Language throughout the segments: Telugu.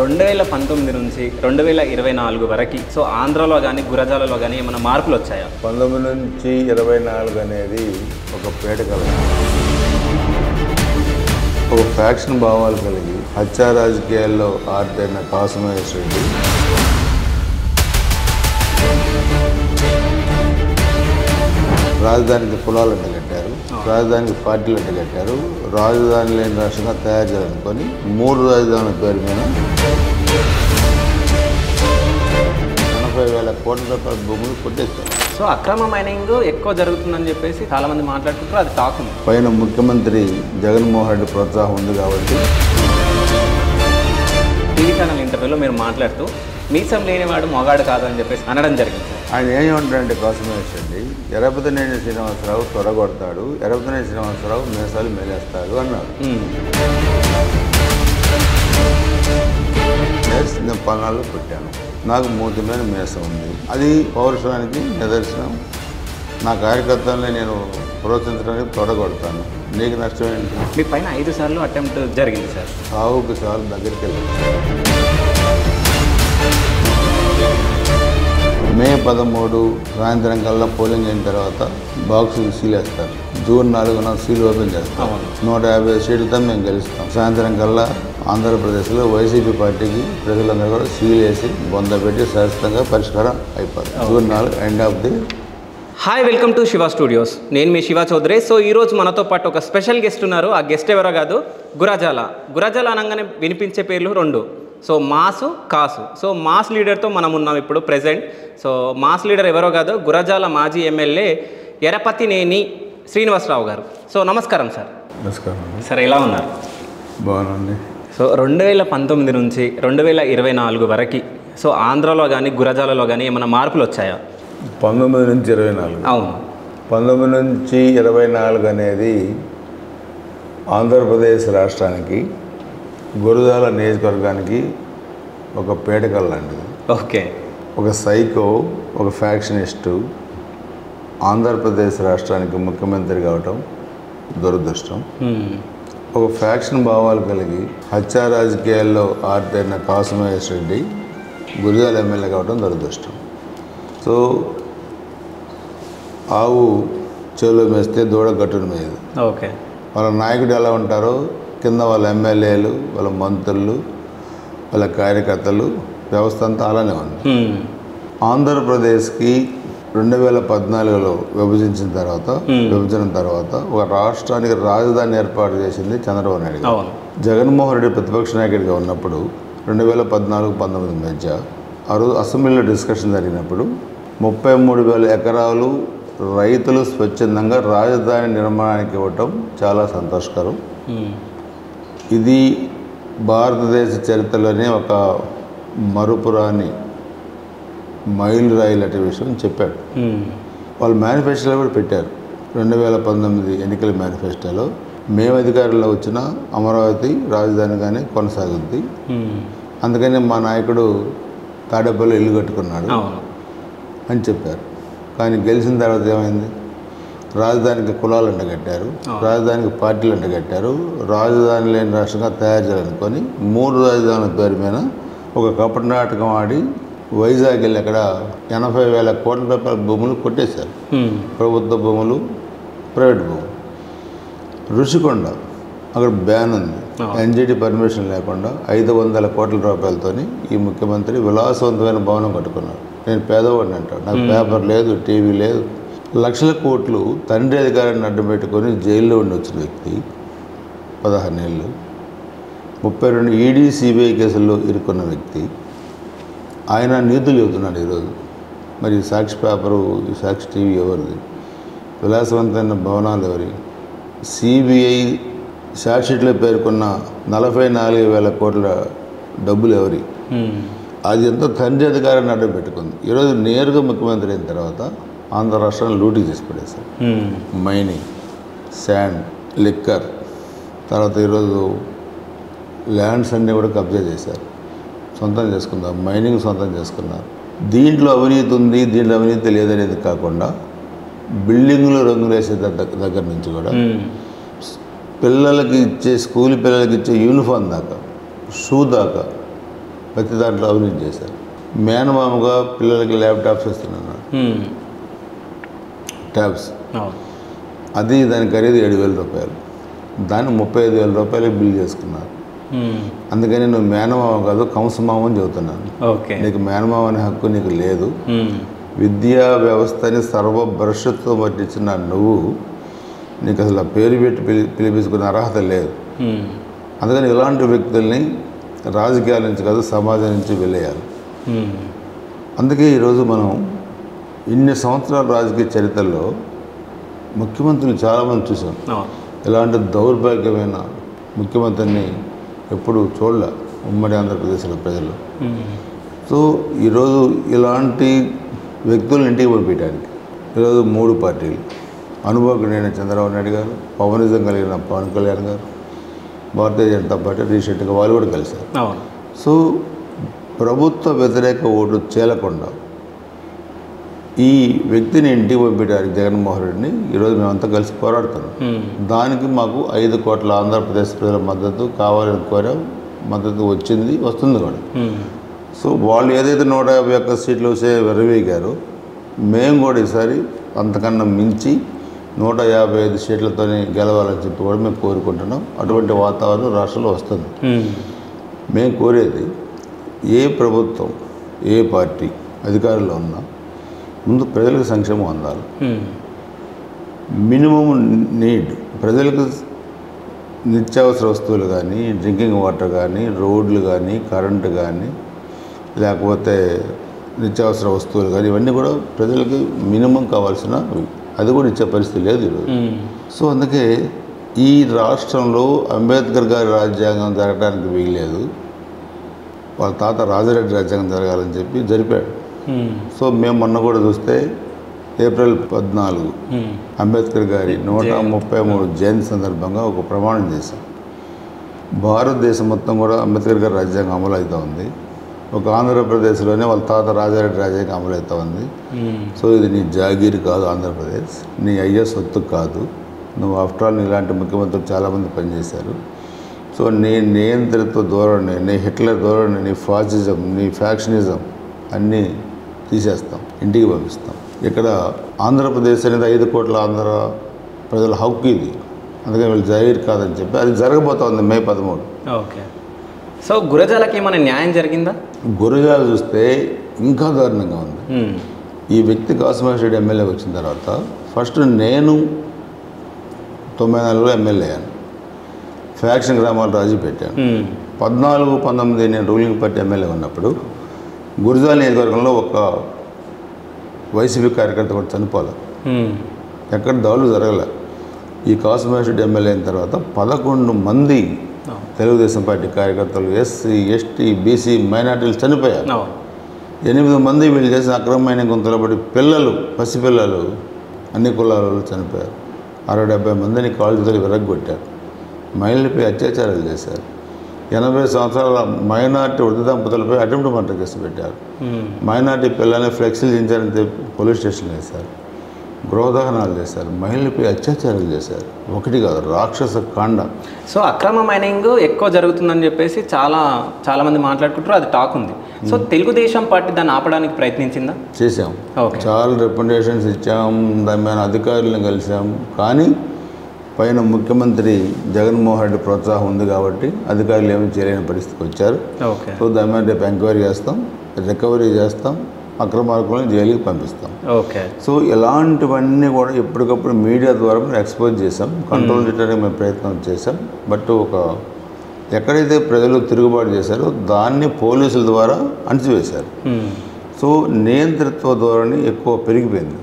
2019 నుంచి 2024 వరకు సో ఆంధ్రాలో కానీ గురజాలలో కానీ ఏమైనా మార్పులు వచ్చాయా? 19 నుంచి 24 అనేది ఒక పేటకల, ఒక ఫ్యాక్షన్ భావాలు కలిగి హత్యా రాజకీయాల్లో ఆర్టైన కాసుమహేష్ రెడ్డి రాజధానికి కులాలు అంటగట్టారు, రాజధానికి పార్టీలు అంటగట్టారు, రాజధాని లేని రాష్ట్రంగా తయారు చేయాలనుకొని 3 రాజధానుల పేరు మీద 80,000 కోట్ల రూపాయల భూములు కొట్టేస్తారు. సో అక్రమ మైనింగ్ ఎక్కువ జరుగుతుందని చెప్పేసి చాలా మంది మాట్లాడుకుంటారు, అది టాక్ ఉంది. పైన ముఖ్యమంత్రి జగన్మోహన్ రెడ్డి ప్రోత్సాహం ఉంది కాబట్టి టీవీ ఛానల్ ఇంటర్వ్యూలో మీరు మాట్లాడుతూ మీసం లేనివాడు మొగాడు కాదు అని చెప్పేసి అనడం జరిగింది. ఆయన ఏమంటారంటే కాసుమహేష్ రెడ్డి ఎరపతినేని శ్రీనివాసరావు త్వరగొడతాడు, ఎరపతినేని శ్రీనివాసరావు మీసాలు మేలేస్తాడు అన్నాడు. నేను పల్నాడులో పెట్టాను, నాకు మూతి మీద మీసం ఉంది, అది పౌరుషానికి నిదర్శనం. నా కార్యకర్తల్ని నేను ప్రోత్సహించడానికి త్వరగొడతాను, నీకు నష్టం ఏంటి? మీ పైన 5 సార్లు అటెంప్ట్ జరిగింది సార్. సావుకి సార్లు దగ్గరికి వెళ్ళాను. మే 13 సాయంత్రం కల్లా పోలింగ్ అయిన తర్వాత బాక్సులు సీల్ వేస్తారు. జూన్ 4న సీల్ ఓపెన్ చేస్తాం. 150 సీట్లతో మేము గెలుస్తాం. సాయంత్రం కల్లా ఆంధ్రప్రదేశ్లో వైసీపీ పార్టీకి ప్రజలందరూ కూడా సీల్ వేసి బొంద పెట్టి శాశ్వతంగా పరిష్కారం అయిపోతుంది. June 4 end of the. Hi, welcome to Shiva studios. నేను మీ శివ చౌదరి. సో ఈరోజు మనతో పాటు ఒక స్పెషల్ గెస్ట్ ఉన్నారు. ఆ గెస్ట్ ఎవరో కాదు, గురజాల. గురజాల అనగానే వినిపించే పేర్లు 2. సో మాసు, కాసు. సో మాస్ లీడర్తో మనం ఉన్నాం ఇప్పుడు ప్రెజెంట్. సో మాస్ లీడర్ ఎవరో కాదు, గురజాల మాజీ ఎమ్మెల్యే ఎరపతినేని శ్రీనివాసరావు గారు. సో నమస్కారం సార్. నమస్కారం సార్, ఎలా ఉన్నారు? బాగుంది. సో 2019 నుంచి 2024 వరకు సో ఆంధ్రాలో కానీ గురజాలలో కానీ ఏమైనా మార్పులు వచ్చాయా? 19 నుంచి 24. అవును. 19 నుంచి 24 అనేది ఆంధ్రప్రదేశ్ రాష్ట్రానికి గురజాల నియోజకవర్గానికి ఒక పేటకల్ లాంటిది. ఓకే. ఒక సైకో, ఒక ఫ్యాక్షనిస్టు ఆంధ్రప్రదేశ్ రాష్ట్రానికి ముఖ్యమంత్రి కావటం దురదృష్టం. ఒక ఫ్యాక్షన్ భావాలు కలిగి హత్యా రాజకీయాల్లో ఆర్టైన కాసుమహేష్ రెడ్డి గురజాల ఎమ్మెల్యే కావటం దురదృష్టం. సో ఆవు చెవులో మేస్తే దూడ గట్టును మీద. ఓకే. వాళ్ళ నాయకుడు ఎలా ఉంటారో కింద వాళ్ళ ఎమ్మెల్యేలు, వాళ్ళ మంత్రులు, వాళ్ళ కార్యకర్తలు, వ్యవస్థ అంతా అలానే ఉంది. ఆంధ్రప్రదేశ్కి 2014లో విభజించిన తర్వాత ఒక రాష్ట్రానికి రాజధాని ఏర్పాటు చేసింది చంద్రబాబు నాయుడు గారు. జగన్మోహన్ రెడ్డి ప్రతిపక్ష నాయకుడిగా ఉన్నప్పుడు 2014-19 మధ్య ఆ రోజు అసెంబ్లీలో డిస్కషన్ జరిగినప్పుడు 33,000 ఎకరాలు రైతులు స్వచ్ఛందంగా రాజధాని నిర్మాణానికి ఇవ్వటం చాలా సంతోషకరం. ఇది భారతదేశ చరిత్రలోనే ఒక మరుపురాని మైలురాయి లాంటి విషయం చెప్పాడు. వాళ్ళు మేనిఫెస్టోలో కూడా పెట్టారు. 2019 ఎన్నికల మేనిఫెస్టోలో మేము అధికారంలో వచ్చిన అమరావతి రాజధానిగానే కొనసాగుద్ది, అందుకని మా నాయకుడు తాడేపల్లిలో ఇల్లు కట్టుకున్నాడు అని చెప్పారు. కానీ గెలిచిన తర్వాత ఏమైంది? రాజధానికి కులాలు అంటగట్టారు, రాజధానికి పార్టీలు అంటగట్టారు, రాజధాని లేని రాష్ట్రంగా తయారు చేయాలనుకొని 3 రాజధానుల పేరు మీద ఒక కపట నాటకం ఆడి వైజాగ్ వెళ్ళి అక్కడ 80,000 కోట్ల రూపాయల భూములు కొట్టేశారు. ప్రభుత్వ భూములు, ప్రైవేట్ భూములు. రుషికొండ అక్కడ బ్యాన్ ఉంది, ఎన్జిటి పర్మిషన్ లేకుండా 500 కోట్ల రూపాయలతో ఈ ముఖ్యమంత్రి విలాసవంతమైన భవనం కట్టుకున్నాడు. నేను పేదవాడిని అంటాడు, నాకు పేపర్ లేదు, టీవీ లేదు. లక్షల కోట్లు తండ్రి అధికారాన్ని అడ్డం పెట్టుకొని జైల్లో ఉండి వచ్చిన వ్యక్తి 16 ఏళ్ళు, 32 ఈడీ సిబిఐ కేసుల్లో ఇరుక్కున్న వ్యక్తి, ఆయన నీతులు చెబుతున్నాడు ఈరోజు. మరి సాక్షి పేపరు, ఈ సాక్షి టీవీ ఎవరిది? విలాసవంతమైన భవనాలు ఎవరి? సిబిఐ షార్ట్షీట్లో పేర్కొన్న 44,000 కోట్ల డబ్బులు ఎవరి? అది ఎంతో తండ్రి అధికారాన్ని అడ్డం పెట్టుకుంది. ఈరోజు నేరుగా ముఖ్యమంత్రి అయిన తర్వాత ఆంధ్ర రాష్ట్రాన్ని లూటీ చేసి పడేశారు. మైనింగ్, శాండ్, లిక్కర్, తర్వాత ఈరోజు ల్యాండ్స్ అన్నీ కూడా కబ్జా చేశారు, సొంతం చేసుకున్నారు, మైనింగ్ సొంతం చేసుకున్నారు. దీంట్లో అవినీతి ఉంది, దీంట్లో అవినీతి లేదనేది కాకుండా బిల్డింగ్లు రంగులు వేసే దగ్గర నుంచి కూడా పిల్లలకి ఇచ్చే స్కూల్ పిల్లలకి ఇచ్చే యూనిఫామ్ దాకా, షూ దాకా ప్రతి దాంట్లో అవినీతి చేశారు. మేనమామగా పిల్లలకి ల్యాప్టాప్స్ ఇస్తున్నాను, ట్యాబ్స్. అది దాని ఖరీదు 7,000 రూపాయలు. దాన్ని 35,000 రూపాయలకి బిల్ చేసుకున్నారు. అందుకని నువ్వు మేనమామ కాదు కంసమామ అని చెబుతున్నాను. నీకు మేనమామ అనే హక్కు నీకు లేదు. విద్యా వ్యవస్థని సర్వభ్రష్టతో పట్టించిన నువ్వు, నీకు అసలు ఆ పేరు పెట్టి పిలిపించుకునే అర్హత లేదు. అందుకని ఇలాంటి వ్యక్తుల్ని రాజకీయాల నుంచి కాదు సమాజం నుంచి వెళ్ళేయాలి. అందుకే ఈరోజు మనం ఇన్ని సంవత్సరాల రాజకీయ చరిత్రలో ముఖ్యమంత్రులు చాలామంది చూసాం. ఇలాంటి దౌర్భాగ్యమైన ముఖ్యమంత్రిని ఎప్పుడు చూడలే ఉమ్మడి ఆంధ్రప్రదేశ్లో ప్రజలు. సో ఈరోజు ఇలాంటి వ్యక్తులను ఇంటికి పంపించడానికి ఈరోజు 3 పార్టీలు, అనుభవజ్ఞుడైన చంద్రబాబు నాయుడు గారు, పవనిజం కలిగిన పవన్ కళ్యాణ్ గారు, భారతీయ జనతా పార్టీ రీసెంట్గా వాళ్ళు కూడా కలిశారు. సో ప్రభుత్వ వ్యతిరేక ఓటు చేలకుండా ఈ వ్యక్తిని ఇంటికి పంపించడానికి జగన్మోహన్ రెడ్డిని ఈరోజు మేమంతా కలిసి పోరాడుతున్నాం. దానికి మాకు 5 కోట్ల ఆంధ్రప్రదేశ్ ప్రజల మద్దతు కావాలని కోరాం. మద్దతు వచ్చింది, వస్తుంది కూడా. సో వాళ్ళు ఏదైతే 151 సీట్లు వచ్చే వెర్రవేగారో మేము కూడా ఈసారి అంతకన్నా మించి 155 సీట్లతోనే గెలవాలని చెప్పి కూడా మేము కోరుకుంటున్నాం. అటువంటి వాతావరణం రాష్ట్రంలో వస్తుంది. మేము కోరేది ఏ ప్రభుత్వం ఏ పార్టీ అధికారంలో ఉన్నా ముందు ప్రజలకు సంక్షేమం అందాలి. మినిమం నీడ్ ప్రజలకు నిత్యావసర వస్తువులు కానీ, డ్రింకింగ్ వాటర్ కానీ, రోడ్లు కానీ, కరెంటు కానీ, లేకపోతే నిత్యావసర వస్తువులు కానీ ఇవన్నీ కూడా ప్రజలకు మినిమం కావాల్సిన, అది కూడా ఇచ్చే పరిస్థితి లేదు ఈరోజు. సో అందుకే ఈ రాష్ట్రంలో అంబేద్కర్ గారి రాజ్యాంగం జరగడానికి వీల్లేదు, వాళ్ళ తాత రాజారెడ్డి రాజ్యాంగం జరగాలని చెప్పి జరిపాడు. సో మేము మొన్న కూడా చూస్తే ఏప్రిల్ 14 అంబేద్కర్ గారి 133 జయంతి సందర్భంగా ఒక ప్రమాణం చేశాం. భారతదేశం మొత్తం కూడా అంబేద్కర్ గారి రాజ్యాంగం అమలు అవుతూ ఉంది. ఒక ఆంధ్రప్రదేశ్లోనే వాళ్ళ తాత రాజారెడ్డి రాజ్యాంగం అమలు అవుతూ ఉంది. సో ఇది నీ జాగీరు కాదు, ఆంధ్రప్రదేశ్ నీ అయ్యే సొత్తు కాదు. నువ్వు ఆఫ్టర్ ఆల్ ఇలాంటి ముఖ్యమంత్రులు చాలామంది పనిచేశారు. సో నీ నియంత్రిత ధోరణి, నీ హిట్లర్ ధోరణి, నీ ఫాసిజం, నీ ఫ్యాక్షనిజం అన్నీ తీసేస్తాం, ఇంటికి పంపిస్తాం. ఇక్కడ ఆంధ్రప్రదేశ్ అనేది 5 కోట్ల ఆంధ్ర ప్రజల హక్కు ఇది. అందుకని వీళ్ళు జాగీర్ కాదని చెప్పి అది జరగబోతోంది మే 13. ఓకే. సో గురజాలకి ఏమైనా న్యాయం జరిగిందా? గురజాల చూస్తే ఇంకా దారుణంగా ఉంది. ఈ వ్యక్తి కాసిమేశ్వరుడు ఎమ్మెల్యే వచ్చిన తర్వాత ఫస్ట్ నేను 94లో ఎమ్మెల్యే అయ్యాను. ఫ్యాక్షన్ గ్రామాలు రాజీ పెట్టాను. 14, 19 నేను రూలింగ్ పార్టీ ఎమ్మెల్యే ఉన్నప్పుడు గురజాల నియోజకవర్గంలో ఒక వైసీపీ కార్యకర్త కూడా చనిపోలే, ఎక్కడ దాడులు జరగలే. ఈ కాసిమేశ్వరుడు ఎమ్మెల్యే అయిన తర్వాత 11 మంది తెలుగుదేశం పార్టీ కార్యకర్తలు, ఎస్సీ, ఎస్టీ, బీసీ, మైనార్టీలు చనిపోయారు. 8 మంది వీళ్ళు చేసిన అక్రమమైన గుంతలు పడి పిల్లలు, పసిపిల్లలు అన్ని కులాలలో చనిపోయారు. 60-70 మందిని కాళ్ళు చేతులు విరగ్గొట్టారు. మహిళలపై అత్యాచారాలు చేశారు. 80 సంవత్సరాల మైనార్టీ వృద్ధ దంపతులపై అటెంప్ట్ మర్డర్ కేసు పెట్టారు. మైనార్టీ పిల్లల్ని ఫ్లెక్సీలు దించారని చెప్పి పోలీస్ స్టేషన్లు వేశారు. గృహదహనాలు చేశారు. మహిళలపై అత్యాచారాలు చేశారు. ఒకటి కాదు, రాక్షస కాండ. సో అక్రమ మైనింగ్ ఎక్కువ జరుగుతుందని చెప్పేసి చాలామంది మాట్లాడుకుంటారు, అది టాక్ ఉంది. సో తెలుగుదేశం పార్టీ దాన్ని ఆపడానికి ప్రయత్నించిందా? చేశాం. చాలా రికమెండేషన్స్ ఇచ్చాం, దాని మీద అధికారులను కలిసాం. కానీ పైన ముఖ్యమంత్రి జగన్మోహన్ రెడ్డి ప్రోత్సాహం ఉంది కాబట్టి అధికారులు ఏమీ చేయలేని పరిస్థితికి వచ్చారు. సో దాని మీద రేపు ఎంక్వైరీ చేస్తాం, రికవరీ చేస్తాం, అక్రమార్కులను జైలుకి పంపిస్తాం. ఓకే. సో ఇలాంటివన్నీ కూడా ఎప్పటికప్పుడు మీడియా ద్వారా మేము ఎక్స్పోజ్ చేసాం, కంట్రోల్ చేయడానికి మేము ప్రయత్నం చేసాం. బట్ ఎక్కడైతే ప్రజలు తిరుగుబాటు చేశారో దాన్ని పోలీసుల ద్వారా అణచివేశారు. సో నియంత్రిత్వ ధోరణి ఎక్కువ పెరిగిపోయింది.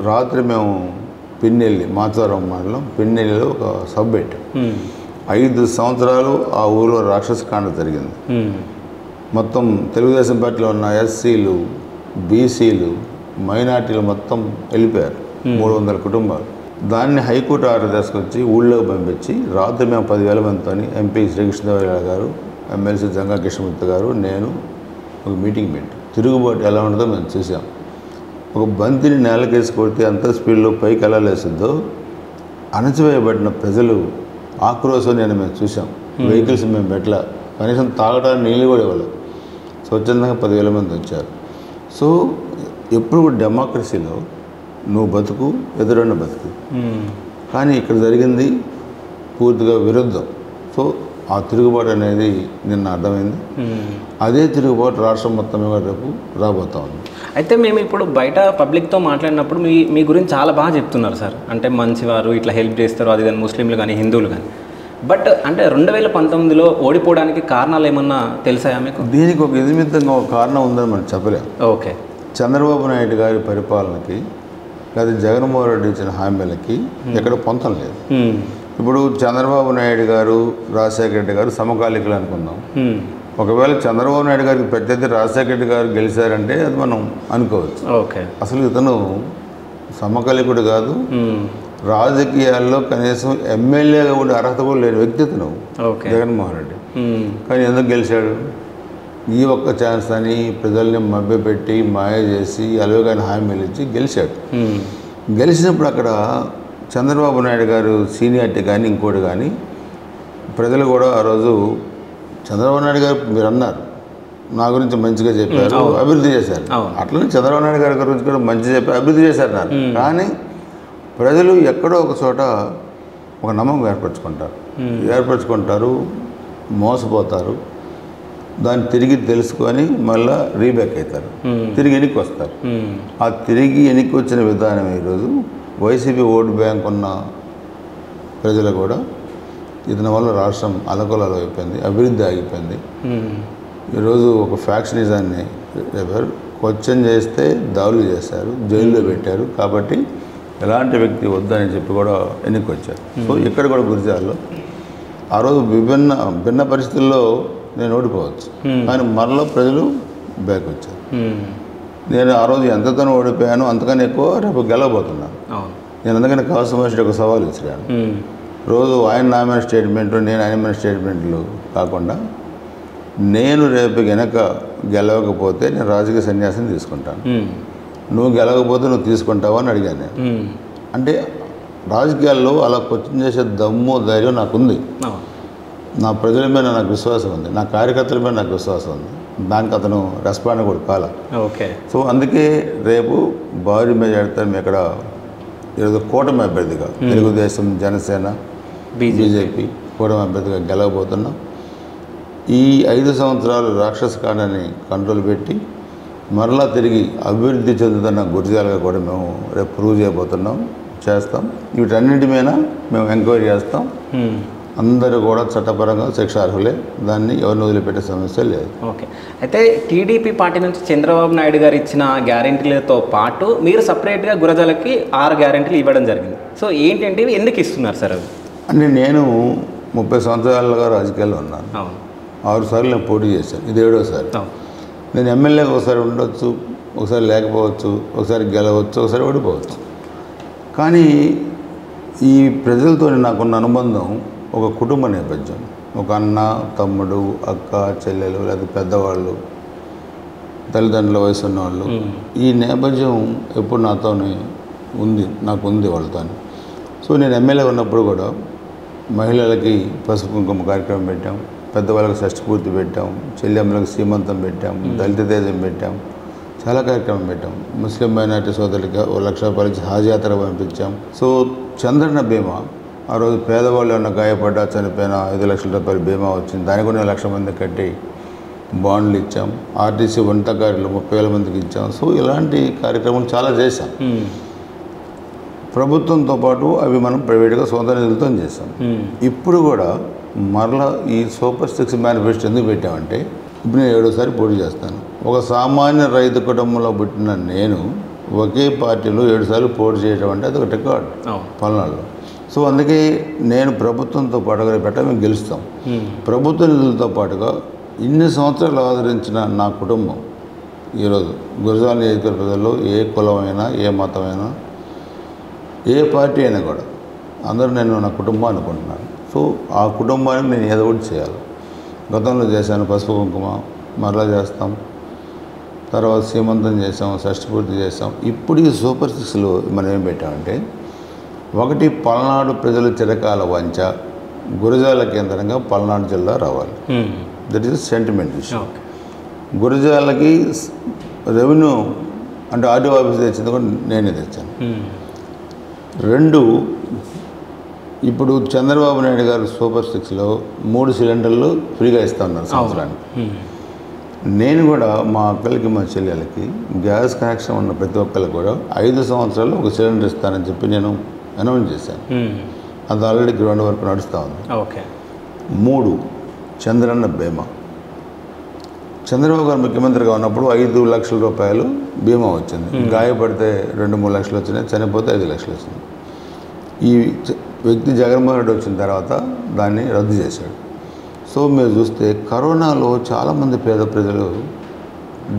రాత్రి మేము పిన్నెల్లి, మాచవరం మండలం పిన్నెల్లిలో ఒక సబ్ పెట్టాం. 5 సంవత్సరాలు ఆ ఊరిలో రాక్షసకాండ జరిగింది. మొత్తం తెలుగుదేశం పార్టీలో ఉన్న ఎస్సీలు, బీసీలు, మైనార్టీలు మొత్తం వెళ్ళిపోయారు. 300 కుటుంబాలు. దాన్ని హైకోర్టు ఆర్డర్ తీసుకొచ్చి ఊళ్ళోకి పంపించి రాత్రి మేము 10,000 మందితో ఎంపీ శ్రీకృష్ణదేవరాయలు గారు, ఎమ్మెల్సీ జంగా కృష్ణమూర్తి గారు, నేను ఒక మీటింగ్ పెట్టి తిరుగుబాటు ఎలా ఉంటుందో మేము చూసాం. ఒక బంతిని నేలకేసి కొడితే అంత స్పీడ్లో పైకి ఎలా లేస్తుందో అణచివేయబడిన ప్రజలు ఆక్రోశం నేను మేము చూసాం. వెహికల్స్ మేము పెట్టలా, కనీసం తాగడానికి నీళ్ళు కూడా ఇవ్వలేదు. స్వచ్ఛందంగా 10,000 మంది వచ్చారు. సో ఎప్పుడు కూడా డెమోక్రసీలో నువ్వు బతుకు, ఎదురన్న బతుకు. కానీ ఇక్కడ జరిగింది పూర్తిగా విరుద్ధం. సో ఆ తిరుగుబాటు అనేది నిన్న అర్థమైంది. అదే తిరుగుబాటు రాష్ట్రం మొత్తం మీద రేపు రాబోతా ఉంది. అయితే మేము ఇప్పుడు బయట పబ్లిక్తో మాట్లాడినప్పుడు మీ గురించి చాలా బాగా చెప్తున్నారు సార్. అంటే మంచివారు, ఇట్లా హెల్ప్ చేస్తారు, అది కానీ ముస్లింలు కానీ హిందువులు కానీ. బట్ అంటే 2019లో ఓడిపోవడానికి కారణాలు ఏమన్నా తెలుసాయా మీకు? దీనికి ఒక నిమిత్తంగా ఒక కారణం ఉందని మనం చెప్పలేము. ఓకే. చంద్రబాబు నాయుడు గారి పరిపాలనకి లేదా జగన్మోహన్ రెడ్డి ఇచ్చిన హామీలకి ఎక్కడ పొంతం లేదు. ఇప్పుడు చంద్రబాబు నాయుడు గారు, రాజశేఖర రెడ్డి గారు సమకాలీకులు అనుకుందాం. ఒకవేళ చంద్రబాబు నాయుడు గారికి ప్రత్యర్థి రాజశేఖర రెడ్డి గారు గెలిచారంటే అది మనం అనుకోవచ్చు. ఓకే. అసలు ఇతను సమకాలీకుడు కాదు, రాజకీయాల్లో కనీసం ఎమ్మెల్యేగా ఉండే అర్హత కూడా లేని వ్యక్తి ఇతను జగన్మోహన్ రెడ్డి. కానీ ఎందుకు గెలిచాడు? ఈ ఒక్క ఛాన్స్ అని ప్రజల్ని మభ్యపెట్టి మాయ చేసి అలవగానే హామీలు ఇచ్చి గెలిచాడు. గెలిచినప్పుడు అక్కడ చంద్రబాబు నాయుడు గారు సీనియారిటీ కానీ ఇంకోటి కానీ ప్రజలు కూడా ఆ రోజు చంద్రబాబు నాయుడు గారు మీరు అన్నారు నా గురించి మంచిగా చెప్పారు, అభివృద్ధి చేశారు. అట్లనే చంద్రబాబు నాయుడు గారి గురించి కూడా మంచి చెప్పి అభివృద్ధి చేశారు నాకు. కానీ ప్రజలు ఎక్కడో ఒక చోట ఒక నమ్మకం ఏర్పరచుకుంటారు, మోసపోతారు, దాన్ని తిరిగి తెలుసుకొని మళ్ళీ రీబ్యాక్ అవుతారు, తిరిగి వెనక్కి వస్తారు. ఆ తిరిగి వెనక్కి వచ్చిన విధానం ఈరోజు వైసీపీ ఓటు బ్యాంక్ ఉన్న ప్రజలు కూడా ఇతని వల్ల రాష్ట్రం అలకొలలో అయిపోయింది, అభివృద్ధి ఆగిపోయింది. ఈరోజు ఒక ఫ్యాక్షనిజాన్ని క్వశ్చన్ చేస్తే దాడులు చేశారు, జైల్లో పెట్టారు. కాబట్టి ఎలాంటి వ్యక్తి వద్దని చెప్పి కూడా వెనక్కి వచ్చారు. సో ఇక్కడ కూడా గురిజాల్లో ఆ రోజు భిన్న పరిస్థితుల్లో నేను ఓడిపోవచ్చు, కానీ మరలా ప్రజలు బ్యాక్ వచ్చారు. నేను ఆ రోజు ఎంతతోనో ఓడిపోయాను, అంతకన్నా ఎక్కువ రేపు గెలవబోతున్నాను. నేను అందుకని కాసు ఒక సవాల్ ఇచ్చాను. రోజు ఆయన నామైన స్టేట్మెంట్లు, నేను ఆయన స్టేట్మెంట్లు కాకుండా నేను రేపు గనక గెలవకపోతే నేను రాజకీయ సన్యాసం తీసుకుంటాను, నువ్వు గెలవకపోతే నువ్వు తీసుకుంటావా అని అడిగాను నేను. అంటే రాజకీయాల్లో అలా క్వశ్చన్ చేసే దమ్ము ధైర్యం నాకుంది. నా ప్రజల మీద నాకు విశ్వాసం ఉంది, నా కార్యకర్తల మీద నాకు విశ్వాసం ఉంది. దానికి అతను రెస్పాండ్ కూడా కాల. ఓకే. సో అందుకే రేపు భారీ మెజారిటీ మేము ఇక్కడ ఈరోజు కూటమి అభ్యర్థిగా తెలుగుదేశం, జనసేన, బీజేపీ కూటమి అభ్యర్థిగా గెలవబోతున్నాం. ఈ 5 సంవత్సరాలు రాక్షస కాండాన్ని కంట్రోల్ పెట్టి మరలా తిరిగి అభివృద్ధి చెందుతున్న గురిజాలుగా కూడా మేము రేపు ప్రూవ్ చేయబోతున్నాం, చేస్తాం. వీటన్నింటి మీద మేము ఎంక్వైరీ చేస్తాం. అందరూ కూడా చట్టపరంగా శిక్షార్హులే, దాన్ని ఎవరిని వదిలిపెట్టే సమస్య లేదు. ఓకే. అయితే టీడీపీ పార్టీ నుంచి చంద్రబాబు నాయుడు గారు ఇచ్చిన గ్యారెంటీలతో పాటు మీరు సపరేట్గా గురజాలకి 6 గ్యారెంటీలు ఇవ్వడం జరిగింది. సో ఏంటంటే ఎందుకు ఇస్తున్నారు సార్ అవి? అంటే నేను 30 సంవత్సరాలుగా రాజకీయాల్లో ఉన్నాను. 6 సార్లు నేను పోటీ చేశాను, ఇది 7వ సారి. నేను ఎమ్మెల్యేగా ఒకసారి ఉండొచ్చు, ఒకసారి లేకపోవచ్చు, ఒకసారి గెలవచ్చు, ఒకసారి ఓడిపోవచ్చు. కానీ ఈ ప్రజలతో నాకున్న అనుబంధం ఒక కుటుంబ నేపథ్యం. ఒక అన్న, తమ్ముడు, అక్క, చెల్లెలు, లేదా పెద్దవాళ్ళు, తల్లిదండ్రుల వయసు ఉన్నవాళ్ళు. ఈ నేపథ్యం ఎప్పుడు నాతోనే ఉంది, నాకు ఉంది వాళ్ళతో. సో నేను ఎమ్మెల్యే ఉన్నప్పుడు కూడా మహిళలకి పసుపు కుంకుమ కార్యక్రమం పెట్టాం, పెద్దవాళ్ళకి షష్ఠపూర్తి పెట్టాం, చెల్లెమ్మలకు సీమంతం పెట్టాం, దళిత తేజం పెట్టాం, చాలా కార్యక్రమం పెట్టాం. ముస్లిం మైనార్టీ సోదరులకి 1 లక్ష రూపాయలు ఇచ్చి హాజ్ యాత్ర పంపించాం. సో చంద్రన్న బీమా ఆ రోజు పేదవాళ్ళు ఏమన్నా గాయపడ్డా చనిపోయినా 5 లక్షల రూపాయలు బీమా వచ్చింది, దానికి కూడా 1 లక్ష మంది కట్టి బాండ్లు ఇచ్చాం. ఆర్టీసీ వంటకారులు 30,000 మందికి ఇచ్చాం. సో ఇలాంటి కార్యక్రమాలు చాలా చేశాం. ప్రభుత్వంతో పాటు అవి మనం ప్రైవేట్గా సొంత నిధులతో చేసాం. ఇప్పుడు కూడా మరలా ఈ సూపర్ 6 మేనిఫెస్టో ఎందుకు పెట్టామంటే, ఇప్పుడు నేను 7వ సారి పోటీ చేస్తాను. ఒక సామాన్య రైతు కుటుంబంలో పుట్టిన నేను ఒకే పార్టీలో 7 సార్లు పోటీ చేయడం అంటే అది ఒక రికార్డు పల్నాడులో. సో అందుకే నేను ప్రభుత్వంతో పాటుగా మేము గెలుస్తాం. ప్రభుత్వ నిధులతో పాటుగా ఇన్ని సంవత్సరాలు ఆదరించిన నా కుటుంబం ఈరోజు గురజాల నియోజకవర్గ ప్రజల్లో ఏ కులమైనా, ఏ మతమైనా, ఏ పార్టీ అయినా కూడా అందరూ నేను నా కుటుంబం అనుకుంటున్నాను. సో ఆ కుటుంబానికి నేను ఏదో ఒకటి చేయాలి. గతంలో చేశాను, పసుపు కుంకుమ మరలా చేస్తాం, తర్వాత సీమంతం చేసాం, షష్ఠపూర్తి చేసాం. ఇప్పుడు ఈ సూపర్ 6లో మనం ఏం పెట్టామంటే, ఒకటి పల్నాడు ప్రజల చిరకాల వంచ గురజాల కేంద్రంగా పల్నాడు జిల్లా రావాలి. దట్ ఈస్ సెంటిమెంట్ విషయం. గురజాలకి రెవెన్యూ అంటే ఆర్డీఓ ఆఫీస్ తెచ్చింది కూడా నేనే తెచ్చాను. 2, ఇప్పుడు చంద్రబాబు నాయుడు గారు సూపర్ 6లో 3 సిలిండర్లు ఫ్రీగా ఇస్తా ఉన్నారు సంవత్సరానికి. నేను కూడా మా అక్కలకి మా చెల్లెలకి గ్యాస్ కనెక్షన్ ఉన్న ప్రతి ఒక్కరికి కూడా 5 సంవత్సరాలు ఒక సిలిండర్ ఇస్తానని చెప్పి నేను అనౌన్స్ చేశాను. అది ఆల్రెడీ గ్రౌండ్ వరకు నడుస్తూ ఉంది. 3, చంద్రన్న బీమా. చంద్రబాబు గారు ముఖ్యమంత్రిగా ఉన్నప్పుడు 5 లక్షల రూపాయలు బీమా వచ్చింది. గాయపడితే 2-3 లక్షలు వచ్చినాయి, చనిపోతే 5 లక్షలు వచ్చినాయి. ఈ వ్యక్తి జగన్మోహన్ రెడ్డి వచ్చిన తర్వాత దాన్ని రద్దు చేశాడు. సో మీరు చూస్తే కరోనాలో చాలామంది పేద ప్రజలు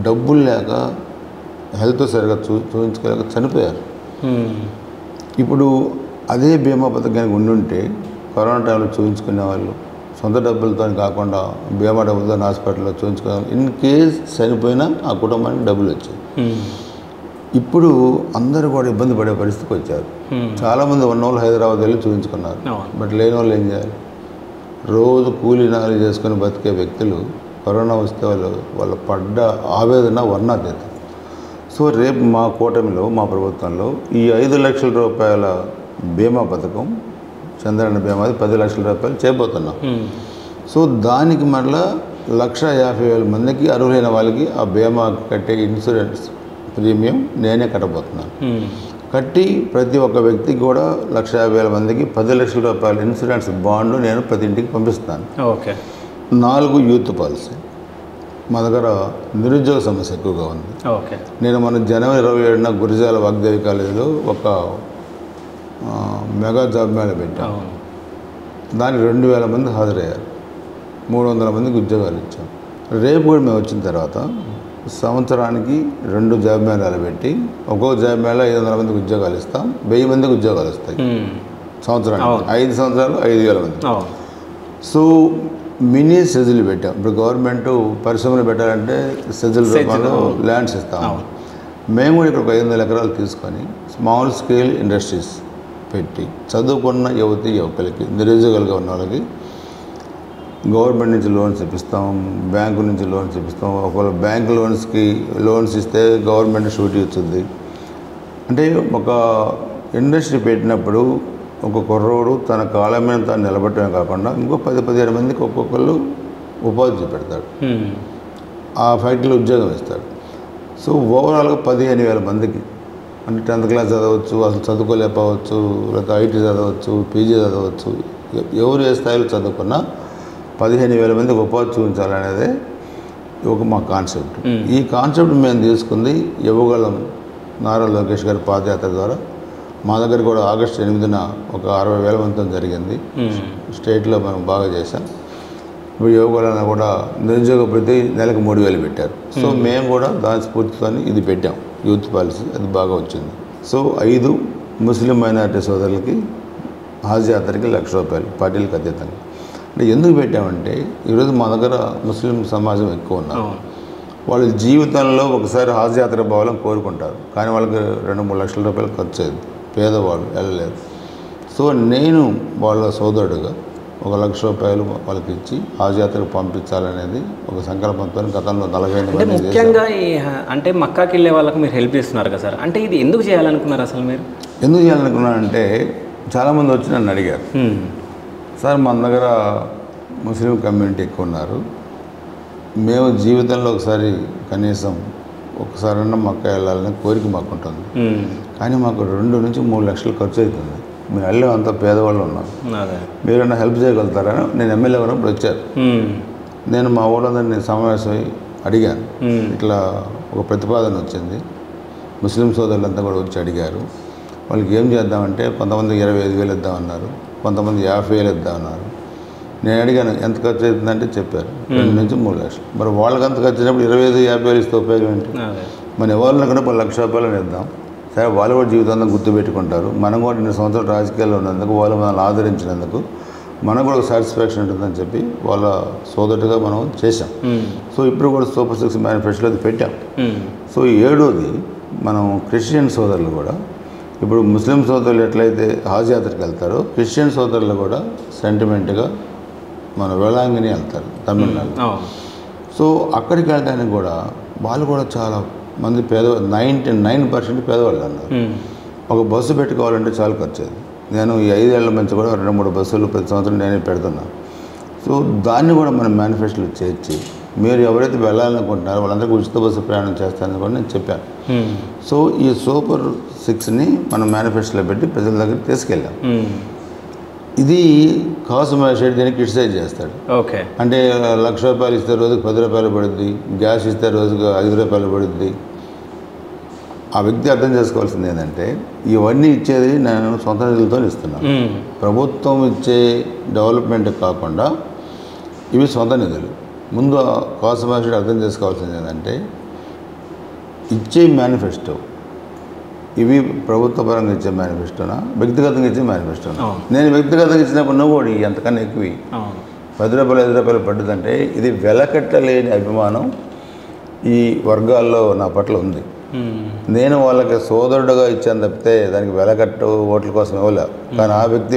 డబ్బులు లేక హెల్త్ సరిగా చూపించుకోలేక చనిపోయారు. ఇప్పుడు అదే బీమా పథకానికి ఉండుంటే కరోనా టైంలో చూపించుకునే వాళ్ళు సొంత డబ్బులతో కాకుండా బీమా డబ్బులతో హాస్పిటల్లో చూపించుకునే ఇన్ కేస్ చనిపోయినా ఆ కుటుంబానికి డబ్బులు వచ్చాయి. ఇప్పుడు అందరూ కూడా ఇబ్బంది పడే పరిస్థితికి వచ్చారు. చాలామంది ఉన్నవాళ్ళు హైదరాబాద్ వెళ్ళి చూపించుకున్నారు. బట్ లేని వాళ్ళు ఏం చేయాలి? రోజు కూలీ నాలి చేసుకుని బతికే వ్యక్తులు కరోనా వస్తే వాళ్ళు పడ్డ ఆవేదన వర్ణాతీతం. సో రేపు మా కూటమిలో మా ప్రభుత్వంలో ఈ 5 లక్షల రూపాయల బీమా పథకం చంద్రన్న బీమా 10 లక్షల రూపాయలు చేయబోతున్నాం. సో దానికి మరలా 1,50,000 మందికి అర్హులైన వాళ్ళకి ఆ బీమా కట్టే ఇన్సూరెన్స్ ప్రీమియం నేనే కట్టబోతున్నాను. కట్టి ప్రతి ఒక్క వ్యక్తికి కూడా 1,50,000 మందికి 10 లక్షల రూపాయల ఇన్సూరెన్స్ బాండ్లు నేను ప్రతి ఇంటికి పంపిస్తాను. 4 యూత్ పాలసీ. మా దగ్గర నిరుద్యోగ సమస్య ఎక్కువగా ఉంది. నేను మన జనవరి 27న గురజాల వాగ్దేవి కాలేజీలో ఒక మెగా జాబ్ మేళ పెట్టాను. దానికి 2,000 మంది హాజరయ్యారు. 300 మందికి ఉద్యోగాలు ఇచ్చాం. రేపు కూడా మేము వచ్చిన తర్వాత సంవత్సరానికి 2 జాబ్ మేళాలు పెట్టి ఒక్కో జాబ్ మేళ 500 మందికి ఉద్యోగాలు ఇస్తాం. 1000 మందికి ఉద్యోగాలు వస్తాయి సంవత్సరానికి. 5 సంవత్సరాలు 5,000 మంది. సో మినీ సెజులు పెట్టాం. ఇప్పుడు గవర్నమెంట్ పరిశ్రమలు పెట్టాలంటే సెజుల రూపంలో ల్యాండ్స్ ఇస్తాము. మేము కూడా ఇక్కడ 500 ఎకరాలు తీసుకొని స్మాల్ స్కేల్ ఇండస్ట్రీస్ పెట్టి చదువుకున్న యువకులకి నిరుద్యోగులుగా ఉన్న వాళ్ళకి గవర్నమెంట్ నుంచి లోన్స్ ఇప్పిస్తాం, బ్యాంకు నుంచి లోన్స్ ఇప్పిస్తాం. ఒకవేళ బ్యాంక్ లోన్స్ ఇస్తే గవర్నమెంట్ షూట్ ఇస్తుంది. అంటే ఒక ఇండస్ట్రీ పెట్టినప్పుడు ఒక కుర్రోడు తన కాళ్ళ మీద తాను నిలబడటమే కాకుండా ఇంకో 10-15 మందికి ఒక్కొక్కళ్ళు ఉపాధి చూపెడతాడు. ఆ ఫ్యాక్టరీలో ఉద్యోగం ఇస్తాడు. సో ఓవరాల్గా 15,000 మందికి అంటే 10th క్లాస్ చదవచ్చు, అసలు చదువుకోలేకపోవచ్చు, లేకపోతే ఐటీ చదవచ్చు, పీజీ చదవచ్చు, ఎవరు ఏ స్థాయిలో చదువుకున్నా 15,000 మందికి ఉపాధి చూపించాలనేదే ఒక మా కాన్సెప్ట్. ఈ కాన్సెప్ట్ మేము తీసుకుంది యువగళం నారా లోకేష్ గారి పాదయాత్ర ద్వారా. మా దగ్గర కూడా ఆగస్టు 8న ఒక 60,000 మందితో జరిగింది. స్టేట్లో మనం బాగా చేసాం. ఇప్పుడు యువకులను కూడా నిరుద్యోగ ప్రతి నెలకు 3,000 పెట్టారు. సో మేము కూడా దాని స్ఫూర్తితో ఇది పెట్టాం యూత్ పాలసీ. అది బాగా వచ్చింది. సో 5 ముస్లిం మైనారిటీ సోదరులకి హాజ్ యాత్రకి 1,00,000 రూపాయలు పార్టీలకు అతీతంగా. అంటే ఎందుకు పెట్టామంటే ఈరోజు మా దగ్గర ముస్లిం సమాజం ఎక్కువ ఉన్నారు. వాళ్ళ జీవితంలో ఒకసారి హాజ్ యాత్ర పోవాలని కోరుకుంటారు, కానీ వాళ్ళకి 2-3 లక్షల రూపాయలు ఖర్చు అయ్యింది. పేదవాళ్ళు వెళ్ళలేరు. సో నేను వాళ్ళ సోదరుడుగా 1,00,000 రూపాయలు వాళ్ళకి ఇచ్చి హాజ్ యాత్రకు పంపించాలనేది ఒక సంకల్పంతో గతంలో 48 మంది. ముఖ్యంగా అంటే మక్కాకి వెళ్ళే వాళ్ళకి మీరు హెల్ప్ చేస్తున్నారు కదా సార్, అంటే ఇది ఎందుకు చేయాలనుకున్నారు అసలు మీరు? ఎందుకు చేయాలనుకున్నానంటే చాలామంది వచ్చి నన్ను అడిగారు, సార్ మన దగ్గర ముస్లిం కమ్యూనిటీ ఎక్కువ ఉన్నారు, మేము జీవితంలో ఒకసారి కనీసం ఒకసారన్నా మక్కా వెళ్ళాలని కోరిక మాకు ఉంటుంది, కానీ మాకు 2 నుంచి 3 లక్షలు ఖర్చు అవుతుంది, మేము వెళ్ళే అంత పేదవాళ్ళు ఉన్నారు, మీరన్నా హెల్ప్ చేయగలుగుతారని నేను ఎమ్మెల్యే ఉన్నప్పుడు వచ్చారు. నేను మా ఊళ్ళందరినీ సమావేశమై అడిగాను, ఇట్లా ఒక ప్రతిపాదన వచ్చింది, ముస్లిం సోదరులంతా కూడా వచ్చి అడిగారు, వాళ్ళకి ఏం చేద్దామంటే కొంతమంది 25,000 ఇద్దామన్నారు, కొంతమంది 50,000 ఇద్దామన్నారు. నేను అడిగాను ఎంత ఖర్చు అవుతుందంటే చెప్పారు 2 నుంచి 3 లక్షలు. మరి వాళ్ళకి అంత ఖర్చు అయినప్పుడు 25,000-50,000 ఇస్తే ఉపయోగం ఏంటి? మన ఎవరిని కూడా 1,00,000 రూపాయలు ఇద్దాం, సరే వాళ్ళు కూడా జీవితాంతం గుర్తుపెట్టుకుంటారు, మనం కూడా 2 సంవత్సరాలు రాజకీయాల్లో ఉన్నందుకు వాళ్ళు మనల్ని ఆదరించినందుకు మనకు కూడా ఒక సాటిస్ఫాక్షన్ ఉంటుందని చెప్పి వాళ్ళ సోదరుడిగా మనం చేసాం. సో ఇప్పుడు కూడా సూపర్ 6 మేనిఫెస్టోలో అది పెట్టాం. సో 7వది మనం క్రిస్టియన్ సోదరులు కూడా ఇప్పుడు ముస్లిం సోదరులు ఎట్లయితే హాజ్ యాత్రకి వెళ్తారో క్రిస్టియన్ సోదరులు కూడా సెంటిమెంట్గా మన వేళాంగిని వెళ్తారు తమిళనాడు. సో అక్కడికి వెళ్ళడానికి కూడా వాళ్ళు కూడా చాలా మంది 99% పేదవాళ్ళు అన్నారు. ఒక బస్సు పెట్టుకోవాలంటే చాలా ఖర్చు అది. నేను ఈ 5 ఏళ్ల నుంచి కూడా 2-3 బస్సులు ప్రతి సంవత్సరం నేనే పెడుతున్నాను. సో దాన్ని కూడా మనం మేనిఫెస్టోలో చేర్చి మీరు ఎవరైతే వెళ్ళాలనుకుంటున్నారో వాళ్ళందరికీ ఉచిత బస్సు ప్రయాణం చేస్తానని కూడా నేను చెప్పాను. సో ఈ సూపర్ 6ని మనం మేనిఫెస్టోలో పెట్టి ప్రజల దగ్గర తీసుకెళ్ళాం. ఇది కాసు మహేష్ దీన్ని క్రిటిసైజ్ చేస్తాడు. ఓకే, అంటే ₹1,00,000 ఇస్తే రోజుకి ₹10 పడుద్ది, గ్యాస్ ఇస్తే రోజుకి ₹5 పడుద్ది. ఆ వ్యక్తి అర్థం చేసుకోవాల్సింది ఏంటంటే ఇవన్నీ ఇచ్చేది నేను సొంత నిధులతో ఇస్తున్నాను. ప్రభుత్వం ఇచ్చే డెవలప్మెంట్ కాకుండా ఇవి సొంత నిధులు. ముందు కాసు మహేష్ అర్థం చేసుకోవాల్సింది ఏంటంటే ఇచ్చే మేనిఫెస్టో ఇవి ప్రభుత్వ పరంగా ఇచ్చే మేనిఫెస్టోనా, వ్యక్తిగతంగా ఇచ్చే మేనిఫెస్టోనా? నేను వ్యక్తిగతంగా ఇచ్చినప్పుడు నువ్వు కూడా ఎంతకన్నా ఎక్కువ ₹10 పడ్డదంటే ఇది వెలకట్టలేని అభిమానం ఈ వర్గాల్లో నా పట్ల ఉంది. నేను వాళ్ళకి సోదరుడుగా ఇచ్చాను తప్పితే దానికి వెలకట్టు ఓట్ల కోసం ఇవ్వలే. కానీ ఆ వ్యక్తి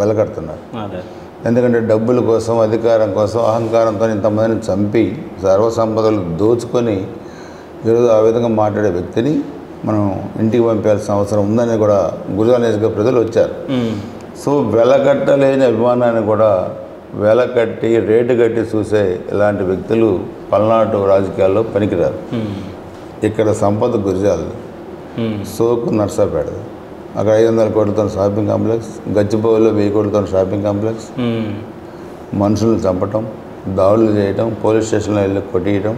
వెలకడుతున్నాడు. ఎందుకంటే డబ్బుల కోసం, అధికారం కోసం, అహంకారంతో ఇంతమందిని చంపి సర్వసంపదలు దోచుకొని ఈరోజు ఆ విధంగా మాట్లాడే వ్యక్తిని మనం ఇంటికి పంపాల్సిన అవసరం ఉందని కూడా గురజాల నియోజకవర్గ ప్రజలు వచ్చారు. సో వెలకట్టలేని అభిమానాన్ని కూడా వెలకట్టి రేటు కట్టి చూసే ఇలాంటి వ్యక్తులు పల్నాడు రాజకీయాల్లో పనికిరారు. ఇక్కడ సంపద గురజాలు, సోకు నర్సాపేట, అక్కడ 500 కోట్లతో షాపింగ్ కాంప్లెక్స్, గచ్చిబౌలిలో 1000 కోట్లతో షాపింగ్ కాంప్లెక్స్, మనుషులను చంపటం, దాడులు చేయటం, పోలీస్ స్టేషన్లో వెళ్ళి కొట్టియటం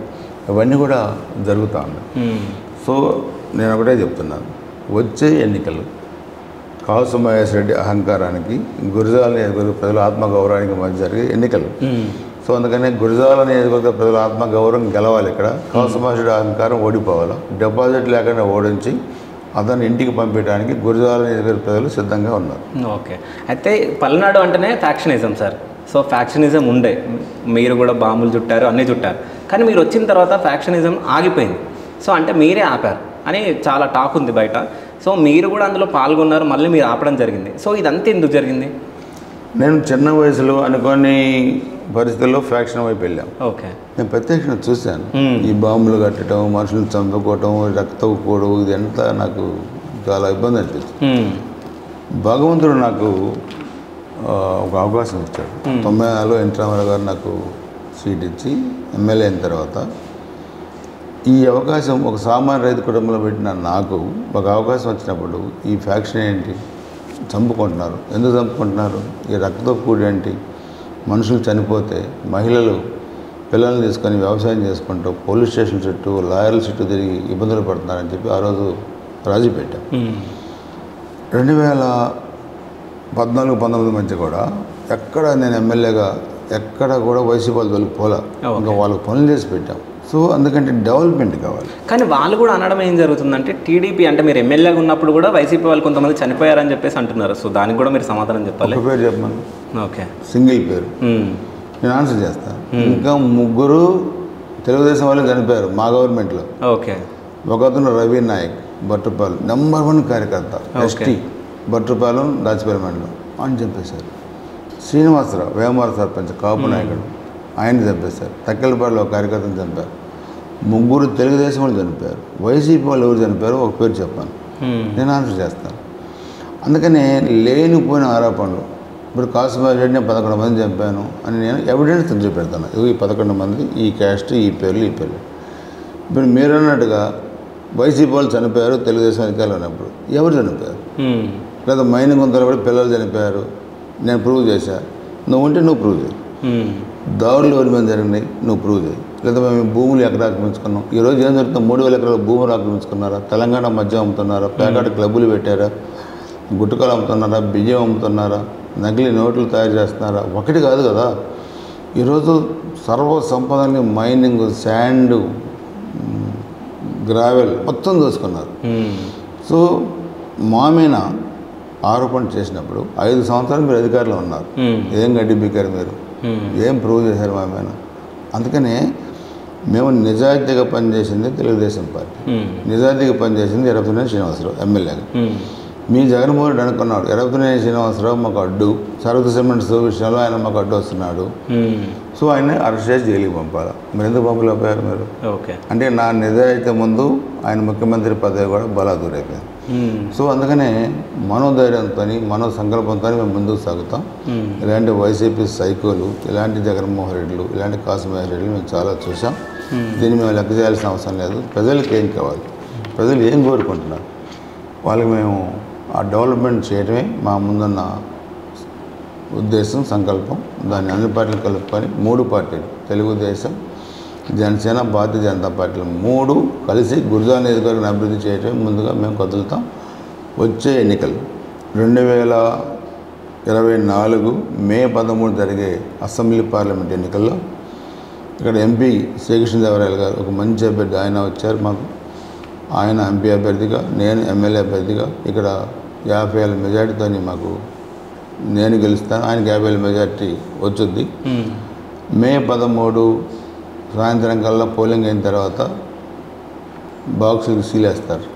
ఇవన్నీ కూడా జరుగుతూ ఉన్నాయి. సో నేను ఒకటే చెప్తున్నాను, వచ్చే ఎన్నికలు కాసు మహేష్ రెడ్డి అహంకారానికి, గురజాల నియోజకవర్గ ప్రజల ఆత్మగౌరవానికి మధ్య జరిగే ఎన్నికలు. సో అందుకని గురజాల నియోజకవర్గ ప్రజల ఆత్మగౌరవం గెలవాలి. ఇక్కడ కాసు మహేష్ రెడ్డి అహంకారం ఓడిపోవాలి. డిపాజిట్ లేకుండా ఓడించి అతను ఇంటికి పంపించడానికి గురజాల నియోజకవర్గ ప్రజలు సిద్ధంగా ఉన్నారు. ఓకే, అయితే పల్నాడు అంటేనే ఫ్యాక్షనిజం సార్. సో ఫ్యాక్షనిజం ఉండే, మీరు కూడా బాంబులు చుట్టారు, అన్నీ చుట్టారు. కానీ మీరు వచ్చిన తర్వాత ఫ్యాక్షనిజం ఆగిపోయింది. సో అంటే మీరే ఆపారు అని చాలా టాక్ ఉంది బయట. సో మీరు కూడా అందులో పాల్గొన్నారు, మళ్ళీ మీరు ఆపడం జరిగింది. సో ఇదంతా ఎందుకు జరిగింది? నేను చిన్న వయసులో అనుకోని పరిస్థితుల్లో ఫ్యాక్షన్ వైపు వెళ్ళాం. ఓకే, నేను ప్రత్యక్షంగా చూశాను. ఈ బాంబులు కట్టడం, మనుషులను చంపుకోవటం, రక్తం కూడవు, ఇది ఎంత నాకు చాలా ఇబ్బంది అనిపించింది. భగవంతుడు నాకు ఒక అవకాశం ఇచ్చాడు. 94లో ఎన్టీ రామారావు గారు నాకు సీట్ ఇచ్చి ఎమ్మెల్యే అయిన తర్వాత ఈ అవకాశం ఒక సామాన్య రైతు కుటుంబంలో పెట్టిన నాకు ఒక అవకాశం వచ్చినప్పుడు ఈ ఫ్యాక్షన్ ఏంటి, చంపుకుంటున్నారు, ఎందుకు చంపుకుంటున్నారు, ఈ రక్తపు కూడి ఏంటి, మనుషులు చనిపోతే మహిళలు పిల్లల్ని తీసుకొని వ్యవసాయం చేసుకుంటూ పోలీస్ స్టేషన్ చుట్టూ, లాయర్ల చుట్టూ తిరిగి ఇబ్బందులు పడుతున్నారని చెప్పి ఆ రోజు రాజీ పెట్టాం. 2014-19 మధ్య కూడా ఎక్కడ నేను ఎమ్మెల్యేగా ఎక్కడ కూడా వైసీపీ వాళ్ళు వెళ్ళిపోలే. ఇంకా వాళ్ళకి పనులు చేసి పెట్టాం. సో అందుకంటే డెవలప్మెంట్ కావాలి. కానీ వాళ్ళు కూడా అనడం ఏం జరుగుతుందంటే టీడీపీ అంటే మీరు ఎమ్మెల్యేగా ఉన్నప్పుడు కూడా వైసీపీ వాళ్ళు కొంతమంది చనిపోయారని చెప్పేసి అంటున్నారు. సో దానికి కూడా మీరు సమాధానం చెప్పాలి. ఒక పేరు చెప్పమను. ఓకే, సింగిల్ పేరు నేను ఆన్సర్ చేస్తాను. ఇంకా 3 తెలుగుదేశం వాళ్ళు చనిపోయారు మా గవర్నమెంట్లో. ఓకే, ఒకతను రవి నాయక్ బట్టుపాలు, నెంబర్ 1 కార్యకర్త, ఎస్టీ, బట్టుపాలెం దాచిపల్లి మండలం అని చంపేశారు. శ్రీనివాసరావు వేమవరం సర్పంచ్, కాపు నాయకుడు, ఆయన చంపేశారు. తక్కెలపాడులో ఒక కార్యకర్తను చంపారు. 3 తెలుగుదేశం వాళ్ళు చనిపోయారు. వైసీపీ వాళ్ళు ఎవరు చనిపోయారో ఒక పేరు చెప్పాను, నేను ఆన్సర్ చేస్తాను. అందుకనే లేనిపోయిన ఆరోపణలు. ఇప్పుడు కాసు మహేష్ రెడ్డి 11 మంది చంపాను అని నేను ఎవిడెన్స్ చూపెడతాను. ఈ 11 మంది, ఈ క్యాస్ట్, ఈ పేర్లు. ఇప్పుడు మీరు అన్నట్టుగా వైసీపీ వాళ్ళు చనిపోయారు తెలుగుదేశం అధికారులు ఉన్నప్పుడు, ఎవరు చనిపోయారు? లేదా మైనింగ్ గుంతలు కూడా పిల్లలు చనిపోయారు, నేను ప్రూవ్ చేశా, నువ్వు ఉంటే నువ్వు ప్రూవ్ చేయి. దాడులు ఎవరి మీద జరిగినాయి నువ్వు ప్రూవ్ చేయి. లేదా మేము భూములు ఎక్కడ ఆక్రమించుకున్నాం, ఈరోజు ఏం జరుగుతుంది? 3000 ఎకరాల భూములు ఆక్రమించుకున్నారా? తెలంగాణ మద్యం అమ్ముతున్నారా? ప్యాకెట్ క్లబ్బులు పెట్టారా? గుట్టకాలు అమ్ముతున్నారా? బియ్యం అమ్ముతున్నారా? నకిలీ నోట్లు తయారు చేస్తున్నారా? ఒకటి కాదు కదా. ఈరోజు సర్వ సంపదని మైనింగ్, శాండ్, గ్రావెల్ మొత్తం దోసుకున్నారు. సో మా మీద ఆరోపణ చేసినప్పుడు 5 సంవత్సరాలు మీరు అధికారులు ఉన్నారు, ఏం గడ్డి బీకారు మీరు, ఏం ప్రూవ్ చేశారు మా మీద? అందుకనే మేము నిజాయితీగా పనిచేసింది తెలుగుదేశం పార్టీ, నిజాయితీగా పనిచేసింది ఎర్రపల్లి శ్రీనివాసరావు ఎమ్మెల్యేగా. మీ జగన్మోహన్ రెడ్డి అనుకున్నాడు ఎరపతినేని శ్రీనివాసరావు మాకు అడ్డు, సరస్వతి సిమెంట్స్ విషయంలో ఆయన మాకు అడ్డు వస్తున్నాడు, సో ఆయన్ని అరెస్ట్ చేసి జైలుకి పంపాలి. మరి ఎందుకు పంపలేకపోయారు మీరు? ఓకే, అంటే నా నిజాయితీ ముందు ఆయన ముఖ్యమంత్రి పదవి కూడా బలాదూరైపోయింది. సో అందుకనే మనోధైర్యంతో మనో సంకల్పంతో మేము ముందుకు సాగుతాం. ఇలాంటి వైసీపీ సైకోలు, ఇలాంటి జగన్మోహన్ రెడ్డిలు, ఇలాంటి కాసుమహేశ్వర రెడ్డిలు మేము చాలా చూసాం. దీన్ని మేము లెక్క చేయాల్సిన అవసరం లేదు. ప్రజలకు ఏం కావాలి, ప్రజలు ఏం కోరుకుంటున్నారు, వాళ్ళకి మేము ఆ డెవలప్మెంట్ చేయడమే మా ముందున్న ఉద్దేశం, సంకల్పం. దాన్ని అన్ని పార్టీలు కలుపుకొని 3 పార్టీలు, తెలుగుదేశం, జనసేన, భారతీయ జనతా పార్టీలు 3 కలిసి గురజాల నియోజకవర్గాన్ని అభివృద్ధి చేయటమే ముందుగా మేము కదులుతాం. వచ్చే ఎన్నికలు 2024 మే 13 జరిగే అసెంబ్లీ పార్లమెంట్ ఎన్నికల్లో ఇక్కడ ఎంపీ శ్రీకృష్ణదేవరాయలు గారు ఒక మంచి అభ్యర్థి, ఆయన వచ్చారు మాకు. ఆయన ఎంపీ అభ్యర్థిగా, నేను ఎమ్మెల్యే అభ్యర్థిగా ఇక్కడ 50,000 మెజార్టీతో మాకు నేను గెలుస్తాను, ఆయనకి 50,000 మెజార్టీ వచ్చుద్ది. మే 13 సాయంత్రం కల్లా పోలింగ్ అయిన తర్వాత బాక్సులకు సీలేస్తారు,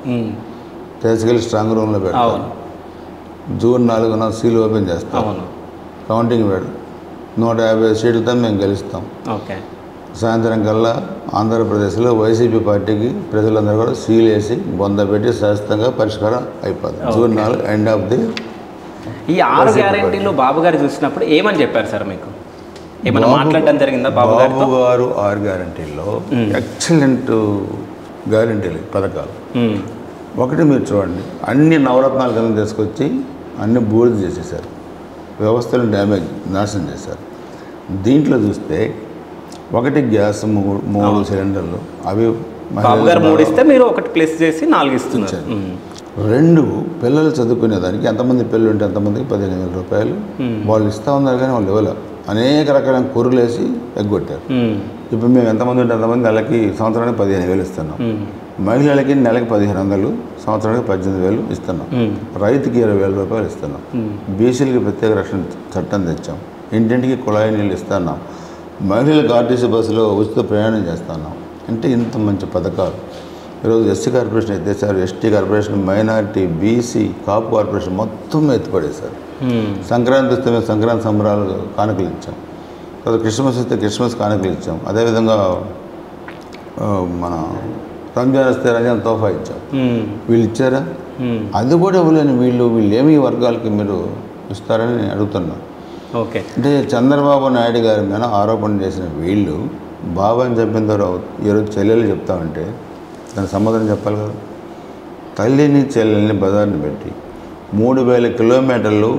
తీసుకెళ్ళి స్ట్రాంగ్ రూమ్లో పెడతారు. జూన్ 4న సీల్ ఓపెన్ చేస్తాం, కౌంటింగ్ పెడతాం. 150 సీట్లతో మేము గెలుస్తాం. ఓకే, సాయంత్రం కల్లా ఆంధ్రప్రదేశ్లో వైసీపీ పార్టీకి ప్రజలందరూ కూడా సీల్ వేసి బొంద పెట్టి శాశ్వతంగా పరిష్కారం అయిపోతుంది. June 4 end of the. ఈ 6 గ్యారెంటీలు బాబు గారు చూసినప్పుడు ఏమని చెప్పారు సార్ మీకు? ఏమైనా మాట్లాడడం జరిగిందా బాబు గారు? 6 గ్యారెంటీల్లో ఎక్సలెంట్ గ్యారెంటీలు, పథకాలు. ఒకటి మీరు చూడండి, అన్ని నవరత్నాలు కింద తీసుకొచ్చి అన్ని బూడిద చేసేసారు, వ్యవస్థలను డ్యామేజ్, నాశనం చేశారు. దీంట్లో చూస్తే ఒకటి గ్యాస్ 3 సిలిండర్లు, అవి బాబు గారు 3 ఇస్తే మీరు ఒకటి ప్లస్ చేసి 4 ఇస్తున్నారు. 2 పిల్లలు చదువుకునేదానికి ఎంతమంది పిల్లలు ఉంటే ఎంతమందికి 15,000 రూపాయలు వాళ్ళు ఇస్తూ ఉన్నారు, కానీ వాళ్ళు ఇవ్వలేరు. అనేక రకాలైన కూరలు వేసి ఎగ్గొట్టారు. ఇప్పుడు మేము ఎంతమంది ఉంటే ఎంతమంది నెలకి, సంవత్సరానికి 15,000 ఇస్తున్నాం. మహిళలకి నెలకి 1,500, సంవత్సరానికి 18,000 ఇస్తున్నాం. రైతుకి 20,000 రూపాయలు ఇస్తున్నాం. బీసీలకి ప్రత్యేక రక్షణ చట్టం తెచ్చాం. ఇంటింటికి కుళాయి నీళ్ళు ఇస్తున్నాం. మహిళలకు ఆర్టీసీ బస్సులో ఉచిత ప్రయాణం చేస్తున్నాం. అంటే ఇంత మంచి పథకాలు. ఈరోజు ఎస్సీ కార్పొరేషన్ ఎత్తేసారు, ST corporation, minority, BC, Kapu corporation మొత్తం ఎత్తిపడేశారు. సంక్రాంతి వస్తే మేము సంక్రాంతి సంబరాలు కానుకలు ఇచ్చాం. తర్వాత క్రిస్మస్ వస్తే క్రిస్మస్ కానుకలు ఇచ్చాం. అదేవిధంగా మన రంజాన్ వస్తే రంజాన్ తోఫా ఇచ్చాం. వీళ్ళు ఇచ్చారా? అది కూడా ఇవ్వలేని వీళ్ళు ఏమి వర్గాలకి మీరు ఇస్తారని నేను అడుగుతున్నాను. ఓకే, అంటే చంద్రబాబు నాయుడు గారి మీద ఆరోపణ చేసిన వీళ్ళు బాబా అని చెప్పిన తర్వాత ఈరోజు చెల్లెలు చెప్తామంటే దానికి సమాధానం చెప్పాలి కదా. తల్లిని చెల్లెల్ని బజార్ని పెట్టి 3,000 కిలోమీటర్లు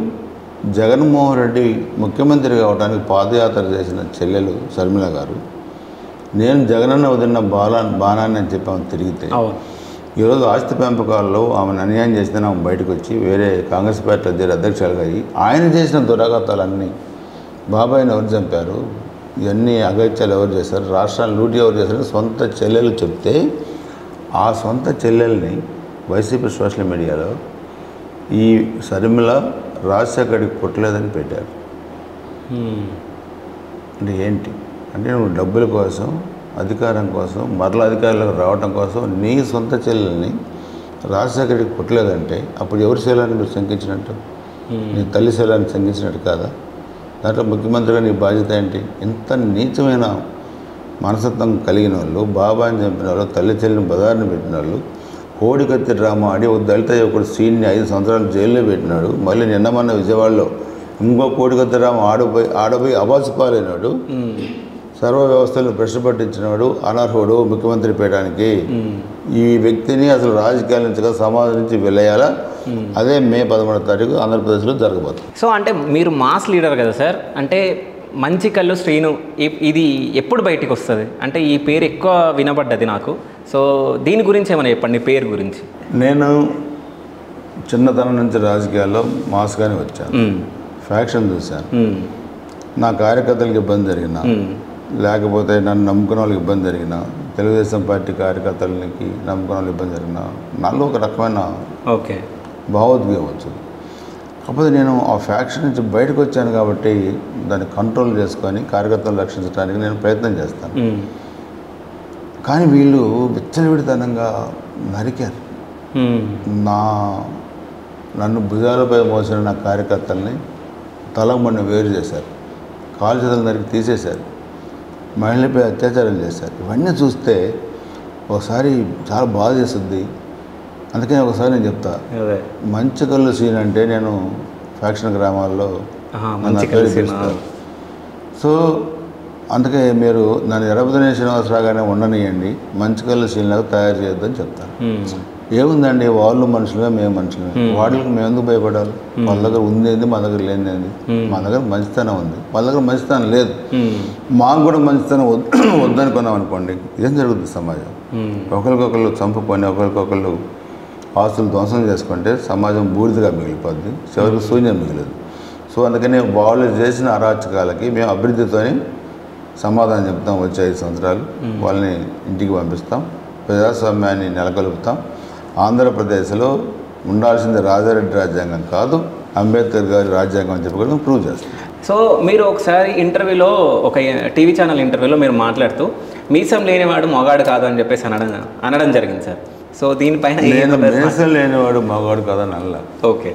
జగన్మోహన్ రెడ్డి ముఖ్యమంత్రి కావడానికి పాదయాత్ర చేసిన చెల్లెలు షర్మిల గారు, నేను జగనన్న వదిలిన బాణాన్ని అని చెప్పి ఆమె తిరిగితే, ఈరోజు ఆస్తి పెంపకాల్లో ఆమెను అన్యాయం చేసిన ఆమె బయటకు వచ్చి వేరే కాంగ్రెస్ పార్టీ అధ్యక్షులుగా అయ్యి ఆయన చేసిన దురాఘాతాలన్నీ, బాబాయిని ఎవరు చంపారు, ఇవన్నీ అగత్యాలు ఎవరు చేశారు, రాష్ట్రాన్ని లూటీ ఎవరు చేశారు సొంత చెల్లెలు చెప్తే, ఆ సొంత చెల్లెల్ని వైసీపీ సోషల్ మీడియాలో ఈ షర్మిల రాజశేఖర్కి పుట్టలేదని పెట్టారు. అంటే ఏంటి అంటే, నువ్వు డబ్బుల కోసం, అధికారం కోసం, మరలా అధికారులకు రావడం కోసం నీ సొంత చెల్లెల్ని రాజశేఖర్కి పుట్టలేదంటే అప్పుడు ఎవరి శైలాన్ని మీరు శంకించినట్టు? నీ తల్లి శైలాన్ని శంకించినట్టు కాదా? దాంట్లో ముఖ్యమంత్రిగా నీ బాధ్యత ఏంటి? ఇంత నీచమైన మనస్తత్వం కలిగిన వాళ్ళు, బాబా అని చంపిన వాళ్ళు, తల్లి చెల్లిని బదారిని పెట్టిన వాళ్ళు, కోడికత్తి డ్రామా ఆడి ఒక దళిత యువకుడు సీన్ని 5 సంవత్సరాలు జైల్లో పెట్టినాడు. మళ్ళీ నిన్నమన్న విజయవాడలో ఇంకో కోడికత్తి డ్రామా ఆడపోయి అబాసుపాలైనాడు. సర్వ వ్యవస్థలను ప్రశ్న పట్టించినాడు, అనర్హుడు ముఖ్యమంత్రి పీఠానికి. ఈ వ్యక్తిని అసలు రాజకీయాల నుంచి సమాజం నుంచి వెళ్ళేయాలా. అదే మే 13వ తారీఖు ఆంధ్రప్రదేశ్లో జరగబోతుంది. సో అంటే మీరు మాస్ లీడర్ కదా సార్, అంటే మంచి కళ్ళు శ్రీను ఇది ఎప్పుడు బయటికి వస్తుంది? అంటే ఈ పేరు ఎక్కువ వినబడ్డది నాకు. సో దీని గురించి ఏమైనా చెప్పండి, పేరు గురించి. నేను చిన్నతనం నుంచి రాజకీయాల్లో మాస్గానే వచ్చాను. ఫ్యాక్షన్ చూశాను. నా కార్యకర్తలకు ఇబ్బంది జరిగిన, లేకపోతే నన్ను నమ్ముకున్న వాళ్ళకి ఇబ్బంది జరిగిన, తెలుగుదేశం పార్టీ కార్యకర్తలకి నమ్ముకున్న వాళ్ళకి ఇబ్బంది జరిగిన, నాలో ఒక రకమైన భావోద్వేగం వచ్చింది. కాకపోతే నేను ఆ ఫ్యాక్షన్ నుంచి బయటకు వచ్చాను కాబట్టి దాన్ని కంట్రోల్ చేసుకొని కార్యకర్తలను రక్షించడానికి నేను ప్రయత్నం చేస్తాను. కానీ వీళ్ళు విచ్చలవిడితనంగా నరికారు. నా నన్ను భుజాలపై మోసిన నా కార్యకర్తల్ని తలమన్న వేరు చేశారు, కాలు చేతుల నరికి తీసేశారు, మహిళలపై అత్యాచారం చేశారు. ఇవన్నీ చూస్తే ఒకసారి చాలా బాధ చేస్తుంది. అందుకని ఒకసారి నేను చెప్తా, మంచికల్లు సీన్ అంటే నేను ఫ్యాక్షన్ గ్రామాల్లో పిలుస్తారు. సో అందుకే మీరు నన్ను ఎర్రబుదనే శ్రీనివాసరావుగానే ఉండనియండి, మంచికల్లు సీన్లాగా తయారు చేయొద్దని చెప్తాను. ఏముందండి, వాళ్ళు మనుషులుగా మేము మనుషులమే, వాళ్ళకి మేము ఎందుకు భయపడాలి? వాళ్ళ దగ్గర ఉంది మా దగ్గర లేనిది. మా దగ్గర మంచితనం ఉంది, వాళ్ళ దగ్గర మంచితనం లేదు. మాకు కూడా మంచితనం వద్దనుకున్నాం అనుకోండి, ఏం జరుగుతుంది? సమాజం ఒకరికొకరు చంపుకొని ఒకరికొకరు ఆస్తులు ధ్వంసం చేసుకుంటే సమాజం బూడిదగా మిగిలిపోద్ది, చివరికి శూన్యం మిగిలేదు. సో అందుకని వాళ్ళు చేసిన అరాచకాలకి మేము అభివృద్ధితోని సమాధానం చెప్తాం. వచ్చే 5 సంవత్సరాలు వాళ్ళని ఇంటికి పంపిస్తాం, ప్రజాస్వామ్యాన్ని నెలకొల్పుతాం. ఆంధ్రప్రదేశ్లో ఉండాల్సింది రాజారెడ్డి రాజ్యాంగం కాదు, అంబేద్కర్ గారి రాజ్యాంగం అని చెప్పి ప్రూవ్ చేస్తాం. సో మీరు ఒకసారి ఇంటర్వ్యూలో, ఒక టీవీ ఛానల్ ఇంటర్వ్యూలో మీరు మాట్లాడుతూ మీసం లేనివాడు మగాడు కాదు అని చెప్పేసి అనడం జరిగింది సార్. సో దీనిపైన మీసం లేనివాడు మగాడు కాదని అనలా. ఓకే,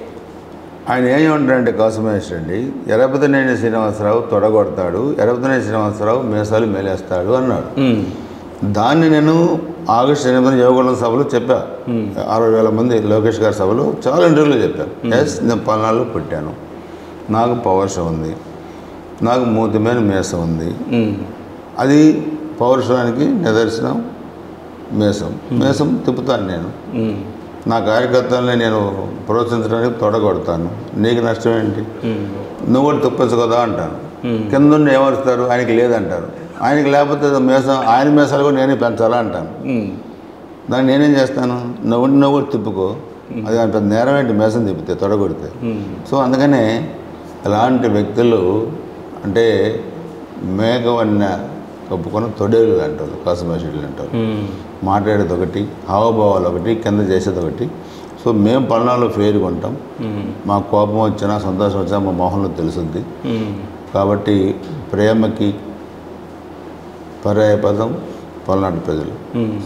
ఆయన ఏమంటారంటే కాసుమహేష్ రెడ్డి, ఎర్రబుదనేని శ్రీనివాసరావు తొడగొడతాడు, ఎర్రబుదనేని శ్రీనివాసరావు మీసాలు మేలేస్తాడు అన్నాడు. దాన్ని నేను ఆగస్టు 8న యువగొండ సభలో చెప్పా, 60,000 మంది లోకేష్ గారి సభలో చాలా ఇంటర్వ్యూలో చెప్పాను. ఎస్, నేను పల్నాడులో పుట్టాను, నాకు పౌరుషం ఉంది, నాకు మూతి మీద మీసం ఉంది. అది పౌరుషానికి నిదర్శనం. మీసం తిప్పుతాను నేను, నా కార్యకర్తల్ని నేను ప్రోత్సహించడానికి తొడగొడతాను, నీకు నష్టం ఏంటి? నువ్వు కూడా తిప్పచ్చు కదా అంటాను. కింద ఏమరుస్తారు? ఆయనకి లేదంటారు. ఆయనకి లేకపోతే ఆయన మీసాలు కూడా నేనే పెంచాలా అంటాను. దాన్ని నేనేం చేస్తాను? నువ్వు కూడా తిప్పుకో, అది పెద్ద నేరం ఏంటి మీసం తిప్పితే, తొడగొడితే? సో అందుకనే అలాంటి వ్యక్తులు అంటే మేకవన్న కప్పుకొని తొడేలు అంటారు, కాసుమహేషులు అంటారు. మాట్లాడేది ఒకటి, హావభావాలు ఒకటి, కింద చేసేది ఒకటి. సో మేము పల్నాడులో ఫెయిర్గా ఉంటాం, మాకు కోపం వచ్చినా సంతోషం వచ్చినా మా మొహంలో తెలుసుద్ది. కాబట్టి ప్రేమకి పర్యాయపదం పల్నాడు ప్రజలు.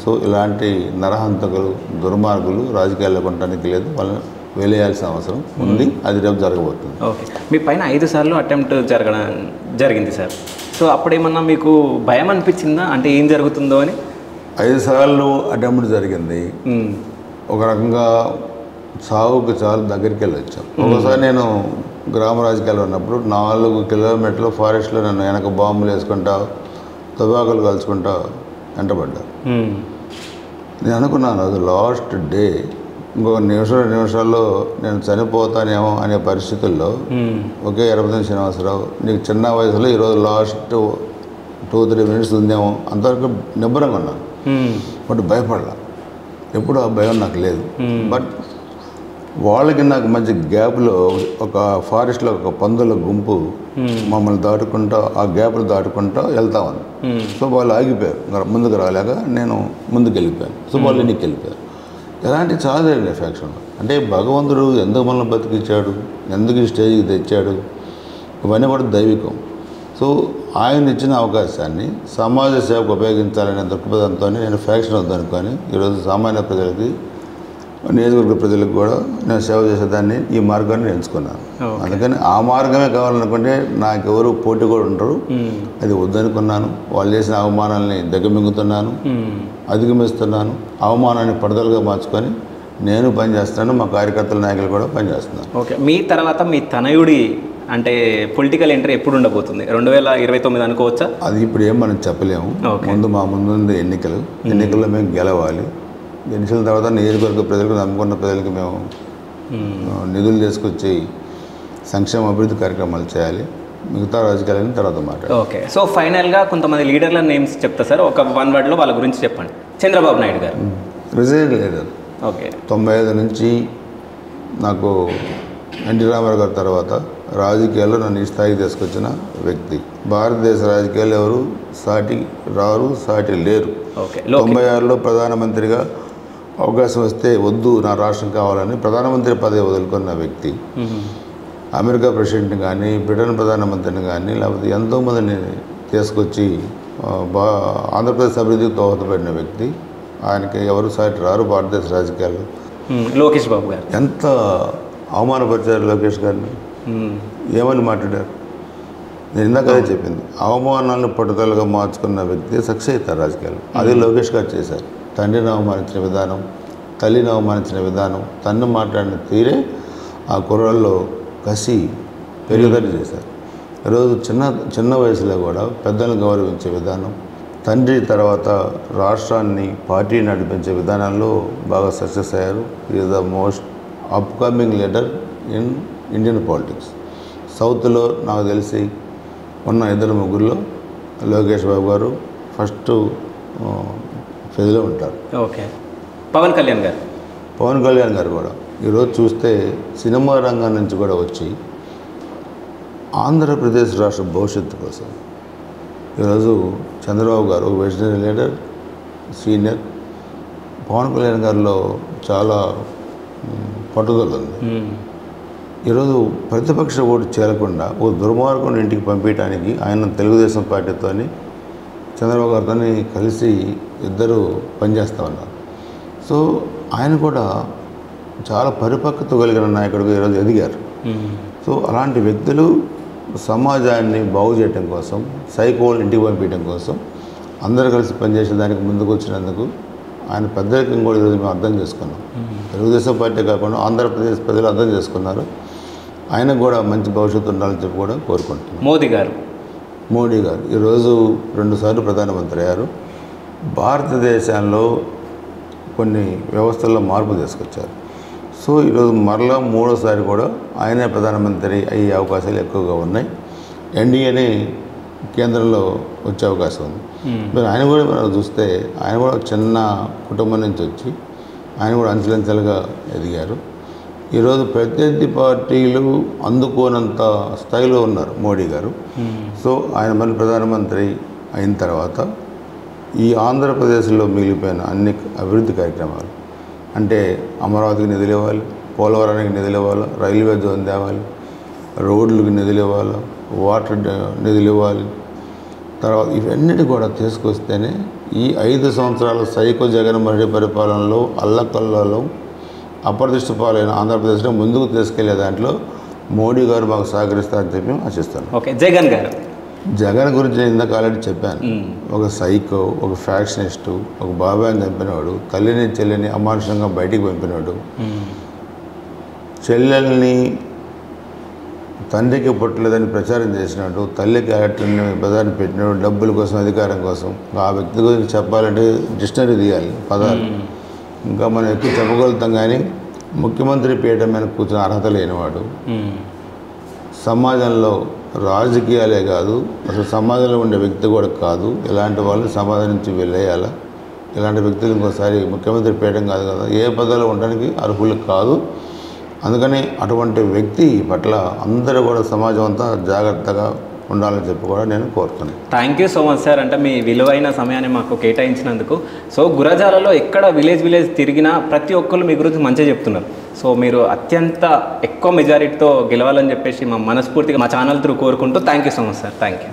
సో ఇలాంటి నరహంతకులు, దుర్మార్గులు రాజకీయాల్లో ఉండడానికి లేదు, వాళ్ళని వెలియాల్సిన అవసరం ఉంది. అది రేపు జరగబోతుంది. ఓకే, మీ పైన 5 సార్లు అటెంప్ట్ జరిగింది సార్. సో అప్పుడేమన్నా మీకు భయం అనిపించిందా, అంటే ఏం జరుగుతుందో అని? 5 సార్లు అటెంప్ట్ జరిగింది. ఒక రకంగా సావుకు చాలా దగ్గరికి వెళ్ళి వచ్చాం. ఒకసారి నేను గ్రామ రాజకీయాలు ఉన్నప్పుడు 4 కిలోమీటర్లు ఫారెస్ట్లో నన్ను వెనక బాంబులు వేసుకుంటా, తుపాకులు కలుసుకుంటా వెంటబడ్డా. నేను అనుకున్నాను అది లాస్ట్ డే, ఇంకొక నిమిషాల్లో నేను చనిపోతానేమో అనే పరిస్థితుల్లో ఒకే ఎర్రబుదనేని శ్రీనివాసరావు, నీకు చిన్న వయసులో ఈరోజు లాస్ట్ 2-3 మినిట్స్ ఉందేమో, అంతవరకు నిబ్బరంగా ఉన్నాను. బట్ భయపడలా, ఎప్పుడు ఆ భయం నాకు లేదు. బట్ వాళ్ళకి నాకు మధ్య గ్యాప్లో ఒక ఫారెస్ట్లో ఒక పందుల గుంపు మమ్మల్ని దాటుకుంటా, ఆ గ్యాప్లు దాటుకుంటా వెళ్తా ఉంది. సో వాళ్ళు ఆగిపోయారు, ముందుకు రాలేక నేను ముందుకు వెళ్ళిపోయాను. సో వాళ్ళు ఇంటికి వెళ్ళిపోయారు. ఎలాంటి చాలా జరిగినాయి ఫ్యాక్షన్లో. అంటే భగవంతుడు ఎందుకు మనల్ని బతికిచ్చాడు, ఎందుకు ఈ స్టేజ్కి తెచ్చాడు, ఇవన్నీ కూడా దైవికం. సో ఆయన ఇచ్చిన అవకాశాన్ని సమాజ సేవకు ఉపయోగించాలనే దృక్పథంతో నేను ఫ్యాక్షన్ వద్దనుకొని ఈరోజు సామాన్య ప్రజలకి, నియోజకవర్గ ప్రజలకు కూడా నేను సేవ చేసేదాన్ని, ఈ మార్గాన్ని ఎంచుకున్నాను. అందుకని ఆ మార్గమే కావాలనుకుంటే నాకెవరు పోటీ కూడా ఉండరు, అది వద్దనుకున్నాను. వాళ్ళు చేసిన అవమానాలని దిగమింగుతున్నాను, అధిగమిస్తున్నాను. అవమానాన్ని పడదలుగా మార్చుకొని నేను పనిచేస్తున్నాను, మా కార్యకర్తల నాయకులు కూడా పనిచేస్తున్నాను. ఓకే, మీ తర్వాత మీ తనయుడి అంటే పొలిటికల్ ఎంట్రీ ఎప్పుడు ఉండబోతుంది? 2029 అనుకోవచ్చా? అది ఇప్పుడు ఏం మనం చెప్పలేము. మా ముందు ఎన్నికల్లో మేము గెలవాలి. గెలిచిన తర్వాత నియోజకవర్గ ప్రజలకు, నమ్ముకున్న ప్రజలకు మేము నిధులు తీసుకొచ్చి సంక్షేమ అభివృద్ధి కార్యక్రమాలు చేయాలి. మిగతా రాజకీయాలని తర్వాత మాట్లాడాలి. ఓకే, సో ఫైనల్గా కొంతమంది లీడర్ల నేమ్స్ చెప్తా సార్, ఒక 1 వర్డ్లో వాళ్ళ గురించి చెప్పండి. చంద్రబాబు నాయుడు గారు రిజైన్ లీడర్. ఓకే, 95 నుంచి నాకు ఎన్టీ రామారావు గారి తర్వాత రాజకీయాల్లో నన్ను ఈ స్థాయికి తీసుకొచ్చిన వ్యక్తి. భారతదేశ రాజకీయాలు ఎవరు సాటి రారు, సాటి లేరు. 96లో ప్రధానమంత్రిగా అవకాశం వస్తే వద్దు, నా రాష్ట్రం కావాలని ప్రధానమంత్రి పదవి వదులుకున్న వ్యక్తి. అమెరికా ప్రెసిడెంట్ని కానీ, బ్రిటన్ ప్రధానమంత్రిని కానీ, లేకపోతే ఎంతోమందిని తీసుకొచ్చి ఆంధ్రప్రదేశ్ అభివృద్ధికి దోహదపడిన వ్యక్తి. ఆయనకి ఎవరు సాటి రారు భారతదేశ రాజకీయాలు. లోకేష్ బాబు గారు ఎంత అవమానపరిచారు లోకేష్ గారిని. ఏమని మాట్లాడారు? నేను ఇందాక అదే చెప్పింది. అవమానాలను పట్టుదలగా మార్చుకున్న వ్యక్తి సక్సెస్ అవుతారు రాజకీయాలు. అది లోకేష్ గారు చేశారు. తండ్రిని అవమానించిన విధానం, తల్లిని అవమానించిన విధానం, తన్ను మాట్లాడిన తీరే ఆ కుర్రాల్లో కసి పెరుగుదల చేశారు. ఈరోజు చిన్న వయసులో కూడా పెద్దలను గౌరవించే విధానం, తండ్రి తర్వాత రాష్ట్రాన్ని పార్టీని నడిపించే విధానాల్లో బాగా సక్సెస్ అయ్యారు. Is the most upcoming leader in Indian politics. సౌత్లో నాకు తెలిసి ఉన్న 2-3 లోకేష్ బాబు గారు ఫస్ట్ ఫేజ్లో ఉంటారు. ఓకే. పవన్ కళ్యాణ్ గారు కూడా ఈరోజు చూస్తే సినిమా రంగం నుంచి కూడా వచ్చి ఆంధ్రప్రదేశ్ రాష్ట్ర భవిష్యత్తు కోసం ఈరోజు చంద్రబాబు గారు visionary leader, senior. Pawan Kalyan గారిలో చాలా పట్టుదల ఉంది. ఈరోజు ప్రతిపక్ష ఓటు చేరకుండా ఓ దుర్మార్గం ఇంటికి పంపించడానికి ఆయన తెలుగుదేశం పార్టీతోని చంద్రబాబు గారితో కలిసి ఇద్దరు పనిచేస్తూ ఉన్నారు. సో ఆయన కూడా చాలా పరిపక్వత కలిగిన నాయకుడిగా ఈరోజు ఎదిగారు. సో అలాంటి వ్యక్తులు సమాజాన్ని బాగు చేయడం కోసం, సైకోలు ఇంటికి పంపించడం కోసం అందరూ కలిసి పనిచేసే దానికి ముందుకు వచ్చినందుకు ఆయన పెద్దరికం కూడా ఈరోజు మేము అర్థం చేసుకున్నాం. తెలుగుదేశం పార్టీ కాకుండా ఆంధ్రప్రదేశ్ ప్రజలు అర్థం చేసుకున్నారు. ఆయనకు కూడా మంచి భవిష్యత్తు ఉండాలని చెప్పి కూడా కోరుకుంటున్నాం. మోడీ గారు ఈరోజు 2 సార్లు ప్రధానమంత్రి అయ్యారు. భారతదేశంలో కొన్ని వ్యవస్థల్లో మార్పు తీసుకొచ్చారు. సో ఈరోజు మరలా 3వ సారి కూడా ఆయనే ప్రధానమంత్రి అయ్యే అవకాశాలు ఎక్కువగా ఉన్నాయి. ఎన్డీఏని కేంద్రంలో వచ్చే అవకాశం ఉంది. మరి ఆయన కూడా మనం చూస్తే ఆయన కూడా చిన్న కుటుంబం నుంచి వచ్చి ఆయన కూడా అంచెలంచెలుగా ఎదిగారు. ఈరోజు ప్రత్యర్థి పార్టీలు అందుకోనంత స్థాయిలో ఉన్నారు మోడీ గారు. సో ఆయన మళ్ళీ ప్రధానమంత్రి అయిన తర్వాత ఈ ఆంధ్రప్రదేశ్లో మిగిలిపోయిన అన్ని అభివృద్ధి కార్యక్రమాలు అంటే అమరావతికి నిధులు ఇవ్వాలి, పోలవరానికి నిధులు ఇవ్వాలి, రైల్వే జోన్ తేవాలి, రోడ్లకు నిధులు ఇవ్వాలి, వాటర్ నిధులు ఇవ్వాలి. తర్వాత ఇవన్నిటి కూడా తీసుకొస్తేనే ఈ 5 సంవత్సరాల సైకో జగన్మోహన్ రెడ్డి పరిపాలనలో అల్లకల్లలో అప్రతిష్ట పాలైన ఆంధ్రప్రదేశ్లో ముందుకు తీసుకెళ్లే దాంట్లో మోడీ గారు మాకు సహకరిస్తారని చెప్పి ఆశిస్తాను. ఓకే. జగన్ గురించి నేను ఇందాక ఆల్రెడీ చెప్పాను. ఒక సైకో, ఒక ఫ్యాక్షనిస్టు, ఒక బాబాయిని చంపినవాడు, తల్లిని చెల్లిని అమానుషంగా బయటికి పంపినాడు, చెల్లెల్ని తండ్రికి పుట్టలేదని ప్రచారం చేసినాడు, తల్లికి అటన్ని పదాన్ని పెట్టినాడు డబ్బుల కోసం, అధికారం కోసం. ఆ వ్యక్తి గురించి చెప్పాలంటే డిక్షనరీ తీయాలి పదాలు. ఇంకా మనం ఎక్కువ చెప్పగలుగుతాం. కానీ ముఖ్యమంత్రి పీఠం మీద కూర్చున్న అర్హత లేనివాడు, సమాజంలో రాజకీయాలే కాదు అసలు సమాజంలో ఉండే వ్యక్తి కూడా కాదు. ఇలాంటి వాళ్ళు సమాజం నుంచి వెళ్ళేయాలి. ఇలాంటి వ్యక్తులు ఇంకోసారి ముఖ్యమంత్రి పీఠం కాదు కదా, ఏ పదవిలో ఉండడానికి అర్హులు కాదు. అందుకని అటువంటి వ్యక్తి పట్ల అందరూ కూడా సమాజం అంతా జాగ్రత్తగా ఉండాలని చెప్పి కూడా నేను కోరుతున్నాను. Thank you so much sir. అంటే మీ విలువైన సమయాన్ని మాకు కేటాయించినందుకు. సో గురజాలలో ఎక్కడ విలేజ్ తిరిగినా ప్రతి ఒక్కరు మీ గురించి మంచిగా చెప్తున్నారు. సో మీరు అత్యంత ఎక్కువ మెజారిటీతో గెలవాలని చెప్పేసి మా మనస్ఫూర్తిగా మా ఛానల్ త్రూ కోరుకుంటూ thank you so much sir. Thank you.